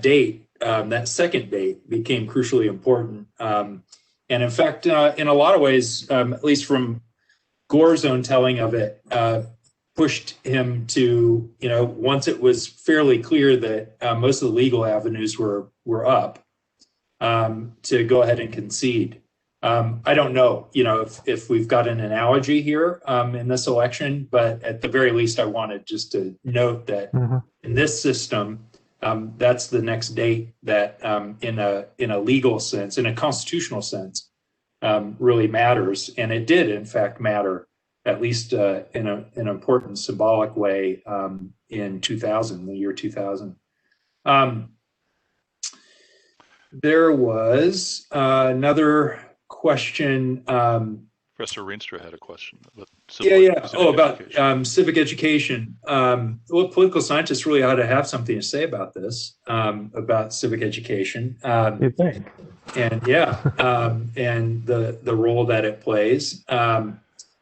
S1: date. That second date became crucially important. And in fact, in a lot of ways, at least from Gore's own telling of it, pushed him to, once it was fairly clear that most of the legal avenues were up, to go ahead and concede. I don't know, if we've got an analogy here in this election, but at the very least, I wanted just to note that in this system, that's the next date that in a legal sense, in a constitutional sense, really matters. And it did, in fact, matter, at least in an important symbolic way in 2000, the year 2000. There was another question.
S3: Professor Reinstra had a question.
S1: About civic education. Well, political scientists really ought to have something to say about this, about civic education.
S2: You think?
S1: And and the role that it plays.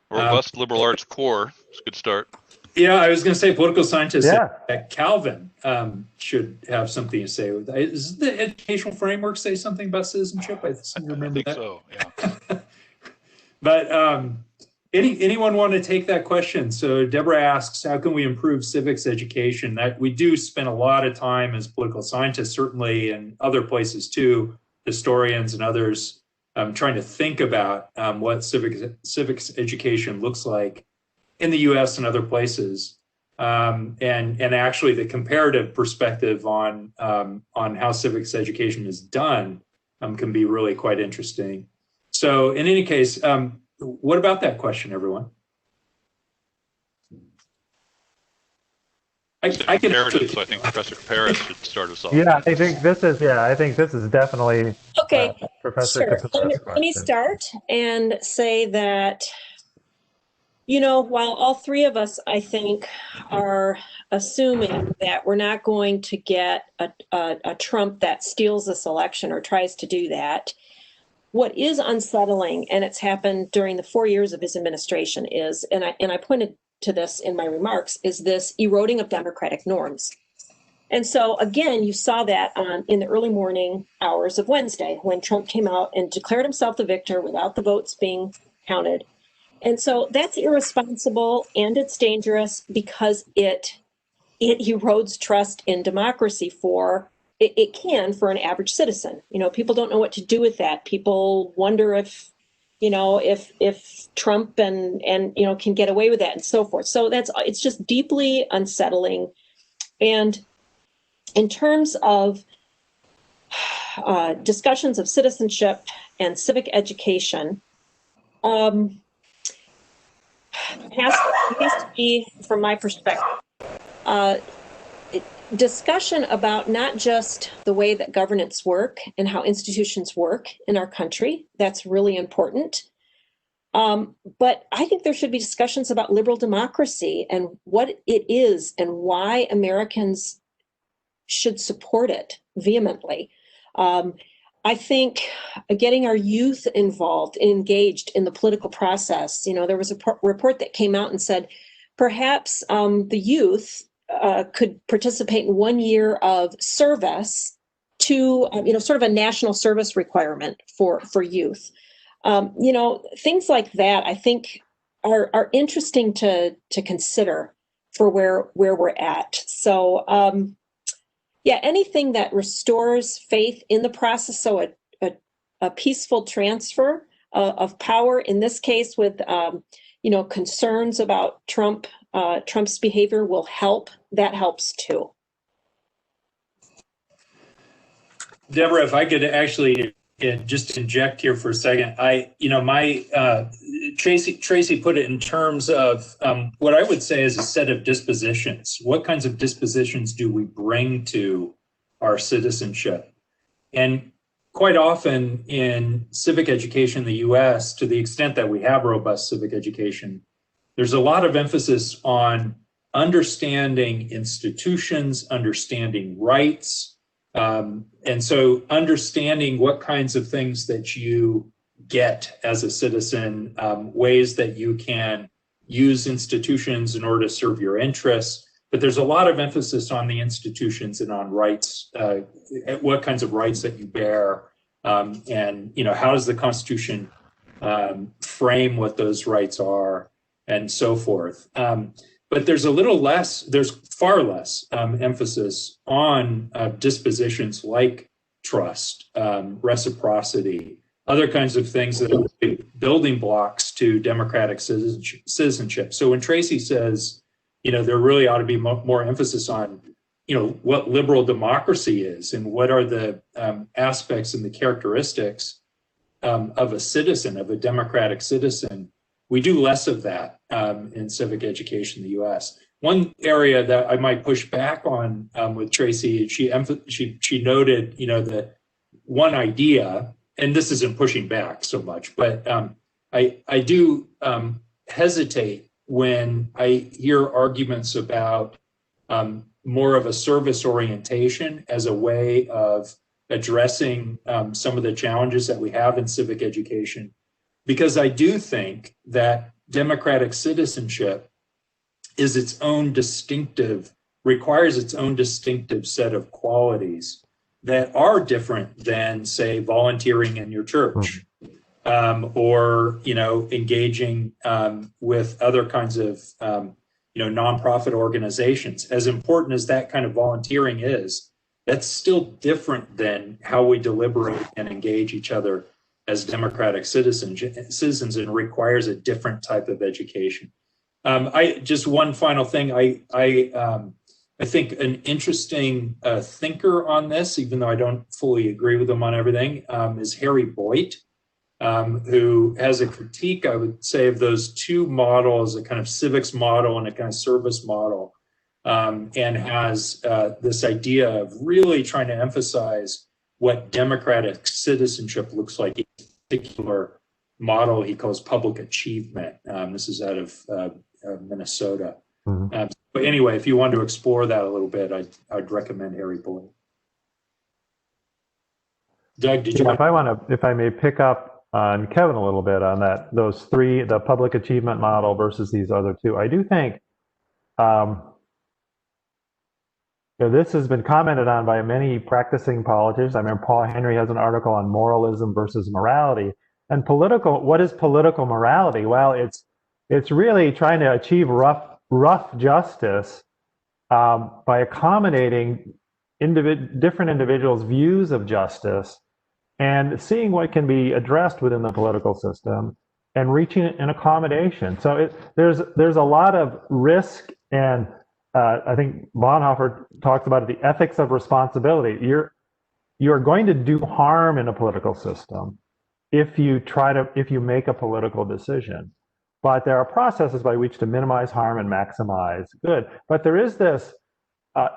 S3: Robust liberal arts core. It's a good start.
S1: Yeah, I was going to say political scientists at Calvin should have something to say. Does the educational framework say something about citizenship? I think that.
S3: So, yeah.
S1: But anyone want to take that question? So Deborah asks, how can we improve civics education? That we do spend a lot of time as political scientists, certainly, and other places too, historians and others, trying to think about what civics education looks like in the U.S. and other places, and actually the comparative perspective on how civics education is done can be really quite interesting. So in any case, what about that question, everyone?
S3: I can actually, so I think Professor Paris should start us off.
S2: Yeah, I think this is definitely
S4: okay.
S2: Professor.
S4: Sure. Let me start and say that, while all three of us, I think, are assuming that we're not going to get a Trump that steals this election or tries to do that, what is unsettling, and it's happened during the 4 years of his administration, is, and I pointed to this in my remarks, is this eroding of democratic norms. And so, again, you saw that in the early morning hours of Wednesday when Trump came out and declared himself the victor without the votes being counted. And so that's irresponsible, and it's dangerous because it erodes trust in democracy for, it can for an average citizen. You know, people don't know what to do with that. People wonder if, you know, if Trump and you know, can get away with that and so forth. So it's just deeply unsettling. And in terms of discussions of citizenship and civic education, has to be, from my perspective, discussion about not just the way that governance work and how institutions work in our country. That's really important. But I think there should be discussions about liberal democracy and what it is and why Americans should support it vehemently. I think getting our youth involved and engaged in the political process. You know, there was a report that came out and said perhaps the youth could participate in 1 year of service to, you know, sort of a national service requirement for youth. You know, things like that, I think, are interesting to consider for where we're at. So, yeah, anything that restores faith in the process, so a peaceful transfer of power, in this case with, you know, concerns about Trump's behavior will help. That helps too.
S1: Deborah, if I could actually just inject here for a second, Tracy put it in terms of what I would say is a set of dispositions. What kinds of dispositions do we bring to our citizenship? And quite often in civic education in the US, to the extent that we have robust civic education, there's a lot of emphasis on understanding institutions, understanding rights, and so understanding what kinds of things that you get as a citizen, ways that you can use institutions in order to serve your interests. But there's a lot of emphasis on the institutions and on rights, what kinds of rights that you bear, and, you know, how does the Constitution frame what those rights are, and so forth. But there's far less emphasis on dispositions like trust, reciprocity, other kinds of things that are building blocks to democratic citizenship. So when Tracy says, you know, there really ought to be more emphasis on, you know, what liberal democracy is and what are the aspects and the characteristics of a citizen, of a democratic citizen, we do less of that in civic education in the U.S. One area that I might push back on with Tracy, she noted, you know, the one idea, and this isn't pushing back so much, but I do hesitate when I hear arguments about more of a service orientation as a way of addressing some of the challenges that we have in civic education. Because I do think that democratic citizenship is requires its own distinctive set of qualities that are different than, say, volunteering in your church, or, you know, engaging with other kinds of, you know, nonprofit organizations. As important as that kind of volunteering is, that's still different than how we deliberate and engage each other as democratic citizens, and requires a different type of education. Just one final thing. I think an interesting thinker on this, even though I don't fully agree with him on everything, is Harry Boyd, who has a critique, I would say, of those two models, a kind of civics model and a kind of service model, and has this idea of really trying to emphasize what democratic citizenship looks like in a particular model he calls public achievement. This is out of Minnesota. But anyway, if you want to explore that a little bit, I'd recommend Harry Boyd. Doug, did you
S2: Yeah,
S1: want?
S2: if I may pick up on Kevin a little bit on that, those three, the public achievement model versus these other two, I do think um, this has been commented on by many practicing politicians. I mean, Paul Henry has an article on moralism versus morality. And what is political morality? Well, it's really trying to achieve rough justice by accommodating different individuals' views of justice and seeing what can be addressed within the political system and reaching an accommodation. So there's a lot of risk, and I think Bonhoeffer talks about it, the ethics of responsibility. You're going to do harm in a political system if you make a political decision. But there are processes by which to minimize harm and maximize good. But there is this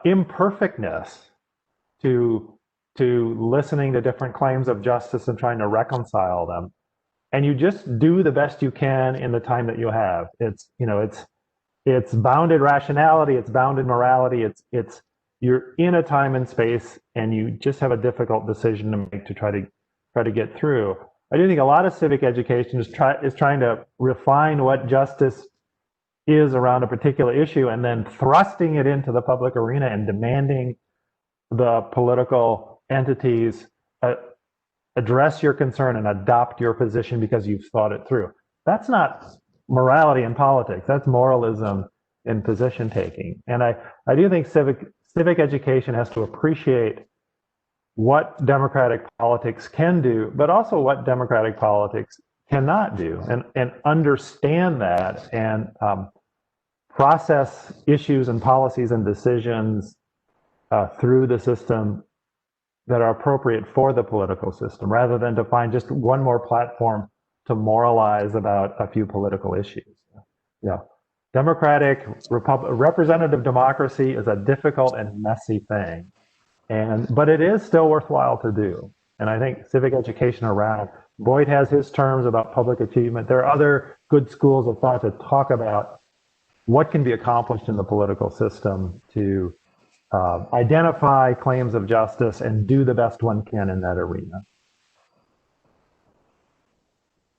S2: imperfectness to listening to different claims of justice and trying to reconcile them. And you just do the best you can in the time that you have. It's bounded rationality, it's bounded morality, you're in a time and space, and you just have a difficult decision to make to try to get through. I do think a lot of civic education is trying to refine what justice is around a particular issue and then thrusting it into the public arena and demanding the political entities address your concern and adopt your position because you've thought it through. That's not morality in politics. That's moralism in position taking. And I do think civic education has to appreciate what democratic politics can do, but also what democratic politics cannot do, and understand that and process issues and policies and decisions through the system that are appropriate for the political system, rather than to find just one more platform to moralize about a few political issues. Yeah. Democratic, representative democracy is a difficult and messy thing, but it is still worthwhile to do. And I think civic education around, Boyd has his terms about public achievement. There are other good schools of thought to talk about what can be accomplished in the political system to identify claims of justice and do the best one can in that arena.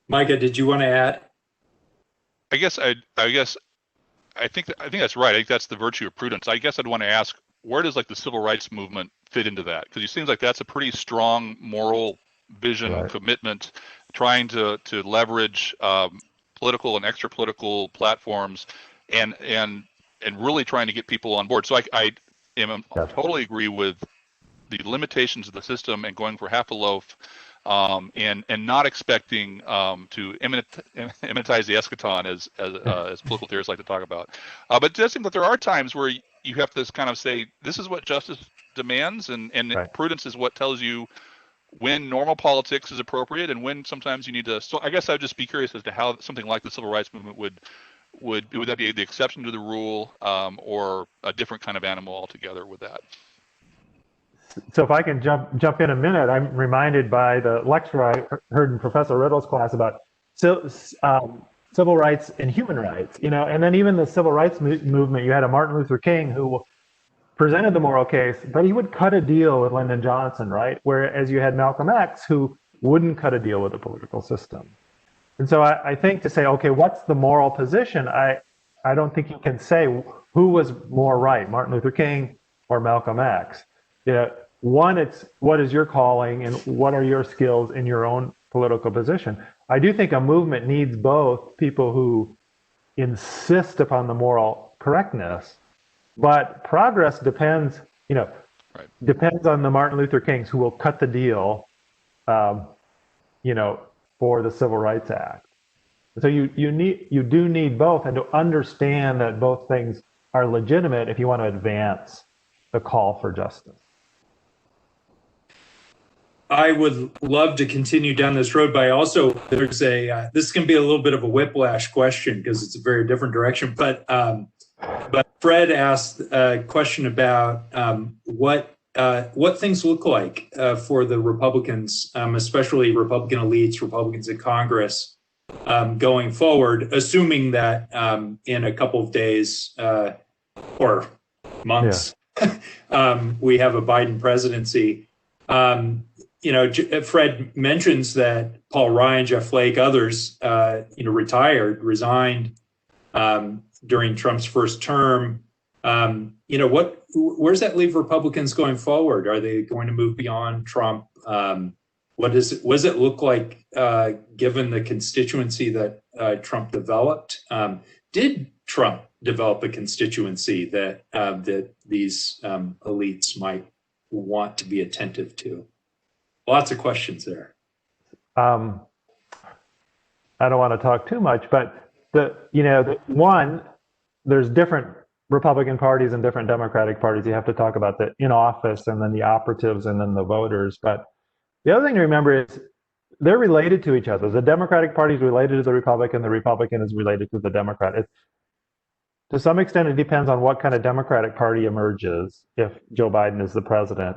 S1: Micah, did you want to add?
S3: I think that's right. I think that's the virtue of prudence. I guess I'd want to ask, where does like the civil rights movement fit into that? Because it seems like that's a pretty strong moral vision, right, commitment, trying to leverage political and extra political platforms, and really trying to get people on board. So I totally agree with the limitations of the system and going for half a loaf, and not expecting to immanentize the eschaton as political theorists like to talk about. But it does seem that there are times where you have to kind of say, this is what justice demands, and right, prudence is what tells you when normal politics is appropriate and when sometimes you need to. So I guess I'd just be curious as to how something like the civil rights movement would that be the exception to the rule, or a different kind of animal altogether with that?
S2: So if I can jump in a minute, I'm reminded by the lecture I heard in Professor Riddle's class about civil rights and human rights, and then even the civil rights movement. You had a Martin Luther King who presented the moral case, but he would cut a deal with Lyndon Johnson, right? Whereas you had Malcolm X who wouldn't cut a deal with the political system. And so I think to say, okay, what's the moral position? I don't think you can say who was more right, Martin Luther King or Malcolm X. One, it's what is your calling and what are your skills in your own political position. I do think a movement needs both people who insist upon the moral correctness, but progress depends, right, depends on the Martin Luther Kings who will cut the deal, for the Civil Rights Act. So you do need both, and to understand that both things are legitimate if you want to advance the call for justice.
S1: I would love to continue down this road, but this can be a little bit of a whiplash question because it's a very different direction. But Fred asked a question about what things look like for the Republicans, especially Republican elites, Republicans in Congress, going forward, assuming that in a couple of days or months, we have a Biden presidency. Fred mentions that Paul Ryan, Jeff Flake, others, resigned during Trump's first term. Where's that leave Republicans going forward? Are they going to move beyond Trump? What does it look like given the constituency that Trump developed? Did Trump develop a constituency that these elites might want to be attentive to? Lots of questions there.
S2: I don't want to talk too much, but there's different Republican parties and different Democratic parties. You have to talk about the in office and then the operatives and then the voters. But the other thing to remember is they're related to each other. The Democratic Party is related to the Republican is related to the Democrat. To some extent, it depends on what kind of Democratic Party emerges if Joe Biden is the president,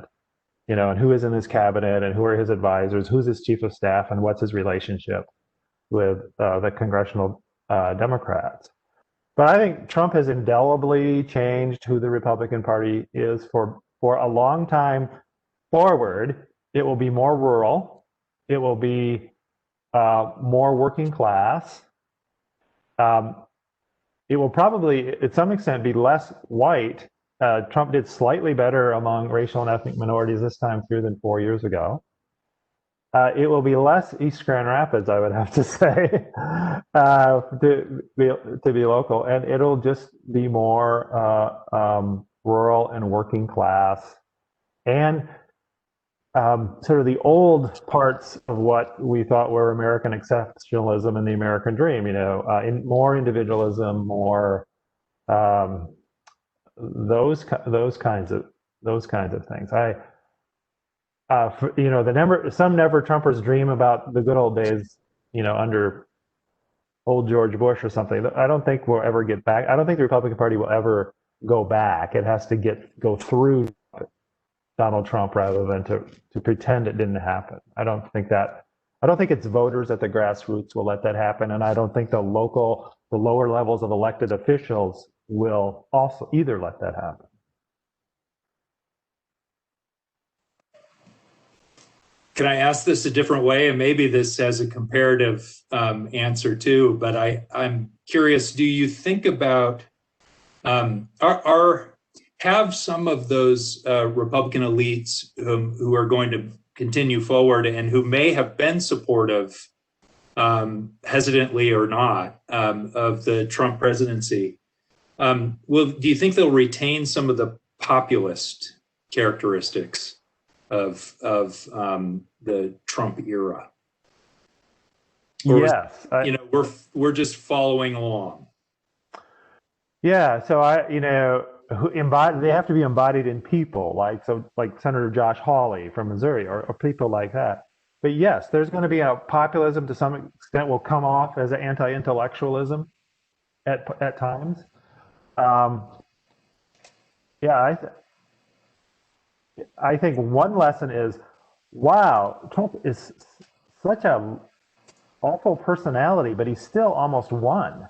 S2: and who is in his cabinet and who are his advisors, who's his chief of staff, and what's his relationship with the congressional Democrats. But I think Trump has indelibly changed who the Republican Party is for a long time forward. It will be more rural. It will be more working class. It will probably, at some extent, be less white. Trump did slightly better among racial and ethnic minorities this time through than 4 years ago. It will be less East Grand Rapids, I would have to say, to be local, and it'll just be more rural and working class, and sort of the old parts of what we thought were American exceptionalism and the American dream. More individualism, more those kinds of things. Some never Trumpers dream about the good old days, under old George Bush or something. I don't think we'll ever get back. I don't think the Republican Party will ever go back. It has to go through Donald Trump rather than to pretend it didn't happen. I don't think its voters at the grassroots will let that happen, and I don't think the lower levels of elected officials will also either let that happen.
S1: Can I ask this a different way? And maybe this has a comparative answer too, but I'm curious, do you think about, have some of those Republican elites who are going to continue forward and who may have been supportive, hesitantly or not, of the Trump presidency, do you think they'll retain some of the populist characteristics of the Trump era? Or
S2: Yes,
S1: we're just following along.
S2: Yeah, so they have to be embodied in people, like Senator Josh Hawley from Missouri, or people like that. But yes, there's going to be a populism to some extent will come off as an anti-intellectualism at times. I think one lesson is, wow, Trump is such a awful personality, but he's still almost won.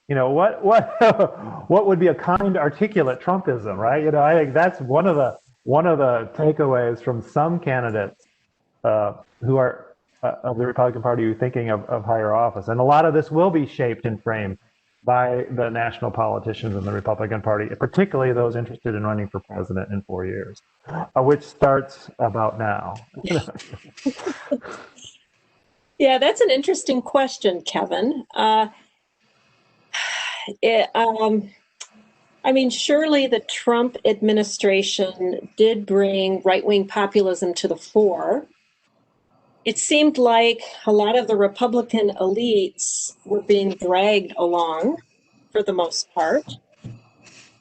S2: What would be a kind, articulate Trumpism, right? I think that's one of the takeaways from some candidates who are of the Republican Party who are thinking of higher office, and a lot of this will be shaped and framed by the national politicians in the Republican Party, particularly those interested in running for president in 4 years, which starts about now.
S4: Yeah, that's an interesting question, Kevin. Surely the Trump administration did bring right-wing populism to the fore. It seemed like a lot of the Republican elites were being dragged along for the most part.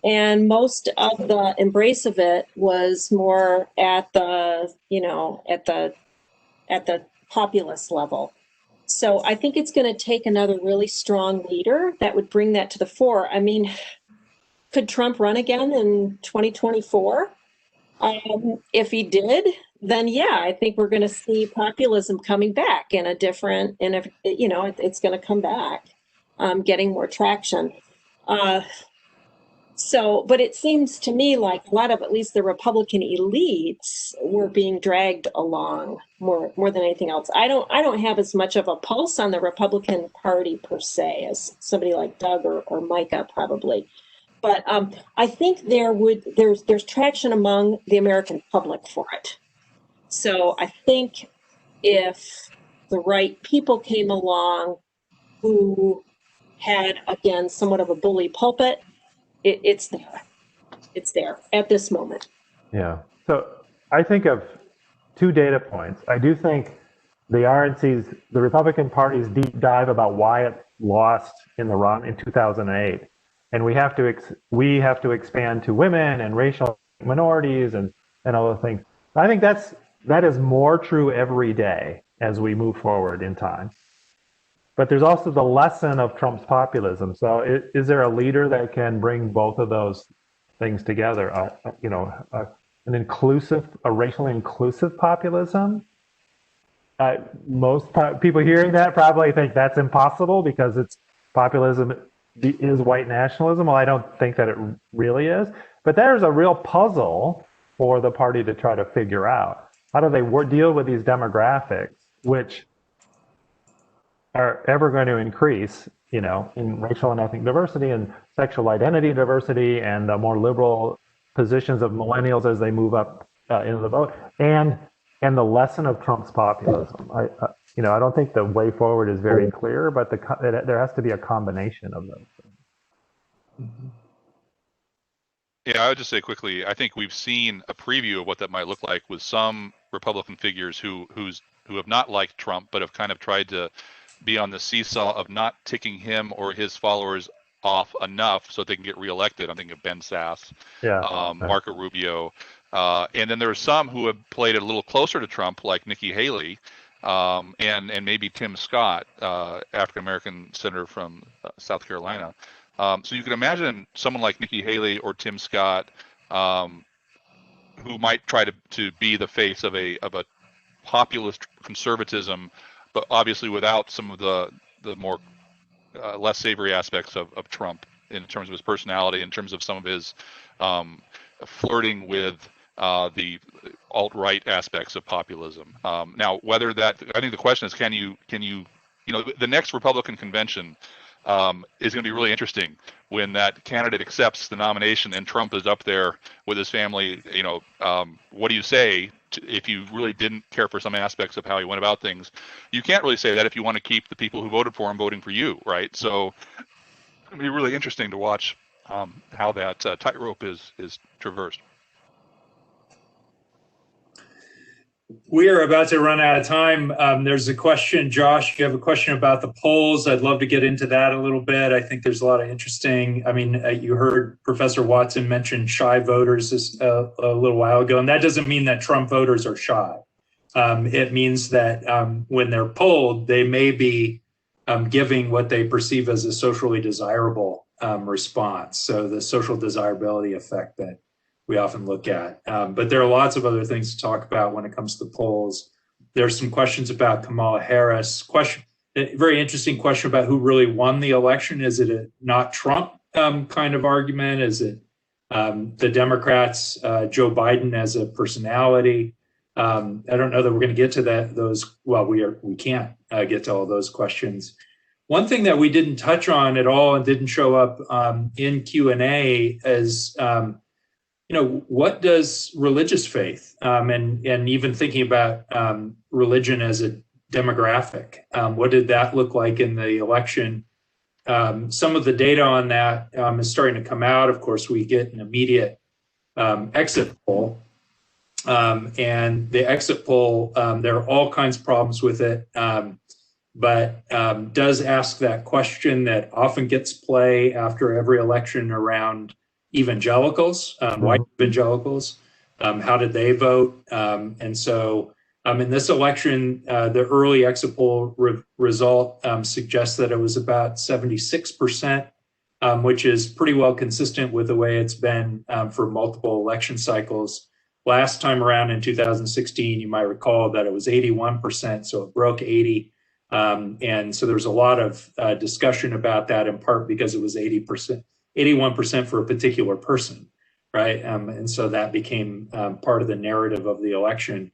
S4: And most of the embrace of it was more at the populist level. So I think it's going to take another really strong leader that would bring that to the fore. Could Trump run again in 2024? If he did, then yeah, I think we're going to see populism coming back it's going to come back, getting more traction. So, but it seems to me like a lot of at least the Republican elites were being dragged along more than anything else. I don't have as much of a pulse on the Republican Party per se as somebody like Doug or Micah probably. But I think there's traction among the American public for it. So I think if the right people came along who had, again, somewhat of a bully pulpit, it's there. It's there at this moment.
S2: Yeah. So I think of two data points. I do think the RNC's, the Republican Party's deep dive about why it lost in the run in 2008, and we have to expand to women and racial minorities and other things. I think that is more true every day as we move forward in time. But there's also the lesson of Trump's populism. So is there a leader that can bring both of those things together? A racially inclusive populism? Most people hearing that probably think that's impossible because populism is white nationalism. Well, I don't think that it really is. But there's a real puzzle for the party to try to figure out. How do they deal with these demographics, which are ever going to increase, in racial and ethnic diversity and sexual identity diversity and the more liberal positions of millennials as they move up into the vote, and the lesson of Trump's populism. I don't think the way forward is very clear, but there has to be a combination of those things.
S3: Yeah, I would just say quickly, I think we've seen a preview of what that might look like with some Republican figures who have not liked Trump, but have kind of tried to be on the seesaw of not ticking him or his followers off enough so they can get reelected. I'm thinking of Ben Sasse, Marco Rubio, and then there are some who have played it a little closer to Trump, like Nikki Haley, and maybe Tim Scott, African American senator from South Carolina. So you can imagine someone like Nikki Haley or Tim Scott, who might try to be the face of a populist conservatism, but obviously without some of the more less savory aspects of Trump in terms of his personality, in terms of some of his flirting with the alt-right aspects of populism. Now, whether that, I think the question is, can you, the next Republican convention is going to be really interesting when that candidate accepts the nomination and Trump is up there with his family. What do you say if you really didn't care for some aspects of how he went about things? You can't really say that if you want to keep the people who voted for him voting for you, right? So it's going to be really interesting to watch how that tightrope is traversed.
S1: We are about to run out of time. There's a question, Josh, you have a question about the polls. I'd love to get into that a little bit. I think there's a lot of interesting, you heard Professor Watson mention shy voters a little while ago, and that doesn't mean that Trump voters are shy. It means that when they're polled, they may be giving what they perceive as a socially desirable response. So the social desirability effect that we often look at. But there are lots of other things to talk about when it comes to the polls. There's some questions about Kamala Harris. A very interesting question about who really won the election. Is it a not Trump kind of argument? Is it the Democrats, Joe Biden as a personality? I don't know that we're going to get to those. Well, we can't get to all those questions. One thing that we didn't touch on at all and didn't show up in Q&A is what does religious faith and even thinking about religion as a demographic, what did that look like in the election? Some of the data on that is starting to come out. Of course, we get an immediate exit poll. And the exit poll, there are all kinds of problems with it, but does ask that question that often gets play after every election around evangelicals, white evangelicals. How did they vote? And so in this election, the early exit poll result suggests that it was about 76%, which is pretty well consistent with the way it's been for multiple election cycles. Last time around in 2016, you might recall that it was 81%, so it broke 80. And so there was a lot of discussion about that, in part because it was 80%, 81% for a particular person, right? And so that became part of the narrative of the election.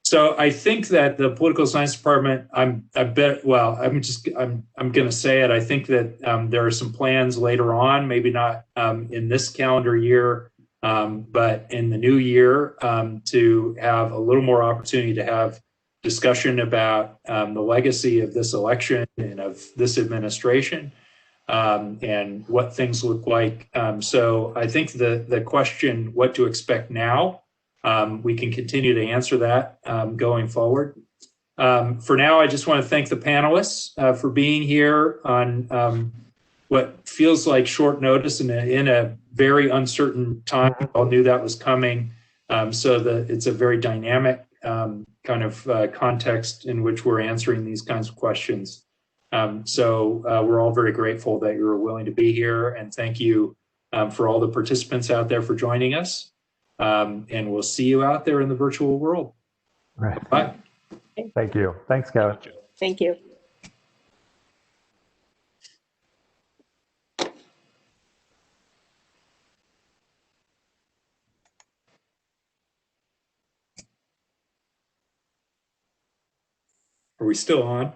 S1: So I think that the political science department, I'm going to say it. I think that there are some plans later on, maybe not in this calendar year, but in the new year, to have a little more opportunity to have discussion about the legacy of this election and of this administration, and what things look like. So I think the question, what to expect now, we can continue to answer that going forward. For now, I just want to thank the panelists for being here on what feels like short notice in a very uncertain time. We all knew that was coming. So it's a very dynamic kind of context in which we're answering these kinds of questions. So we're all very grateful that you're willing to be here, and thank you for all the participants out there for joining us. And we'll see you out there in the virtual world.
S2: All right.
S1: Bye.
S2: Thank you. Thanks, Kevin.
S4: Thank you.
S1: Are we still on?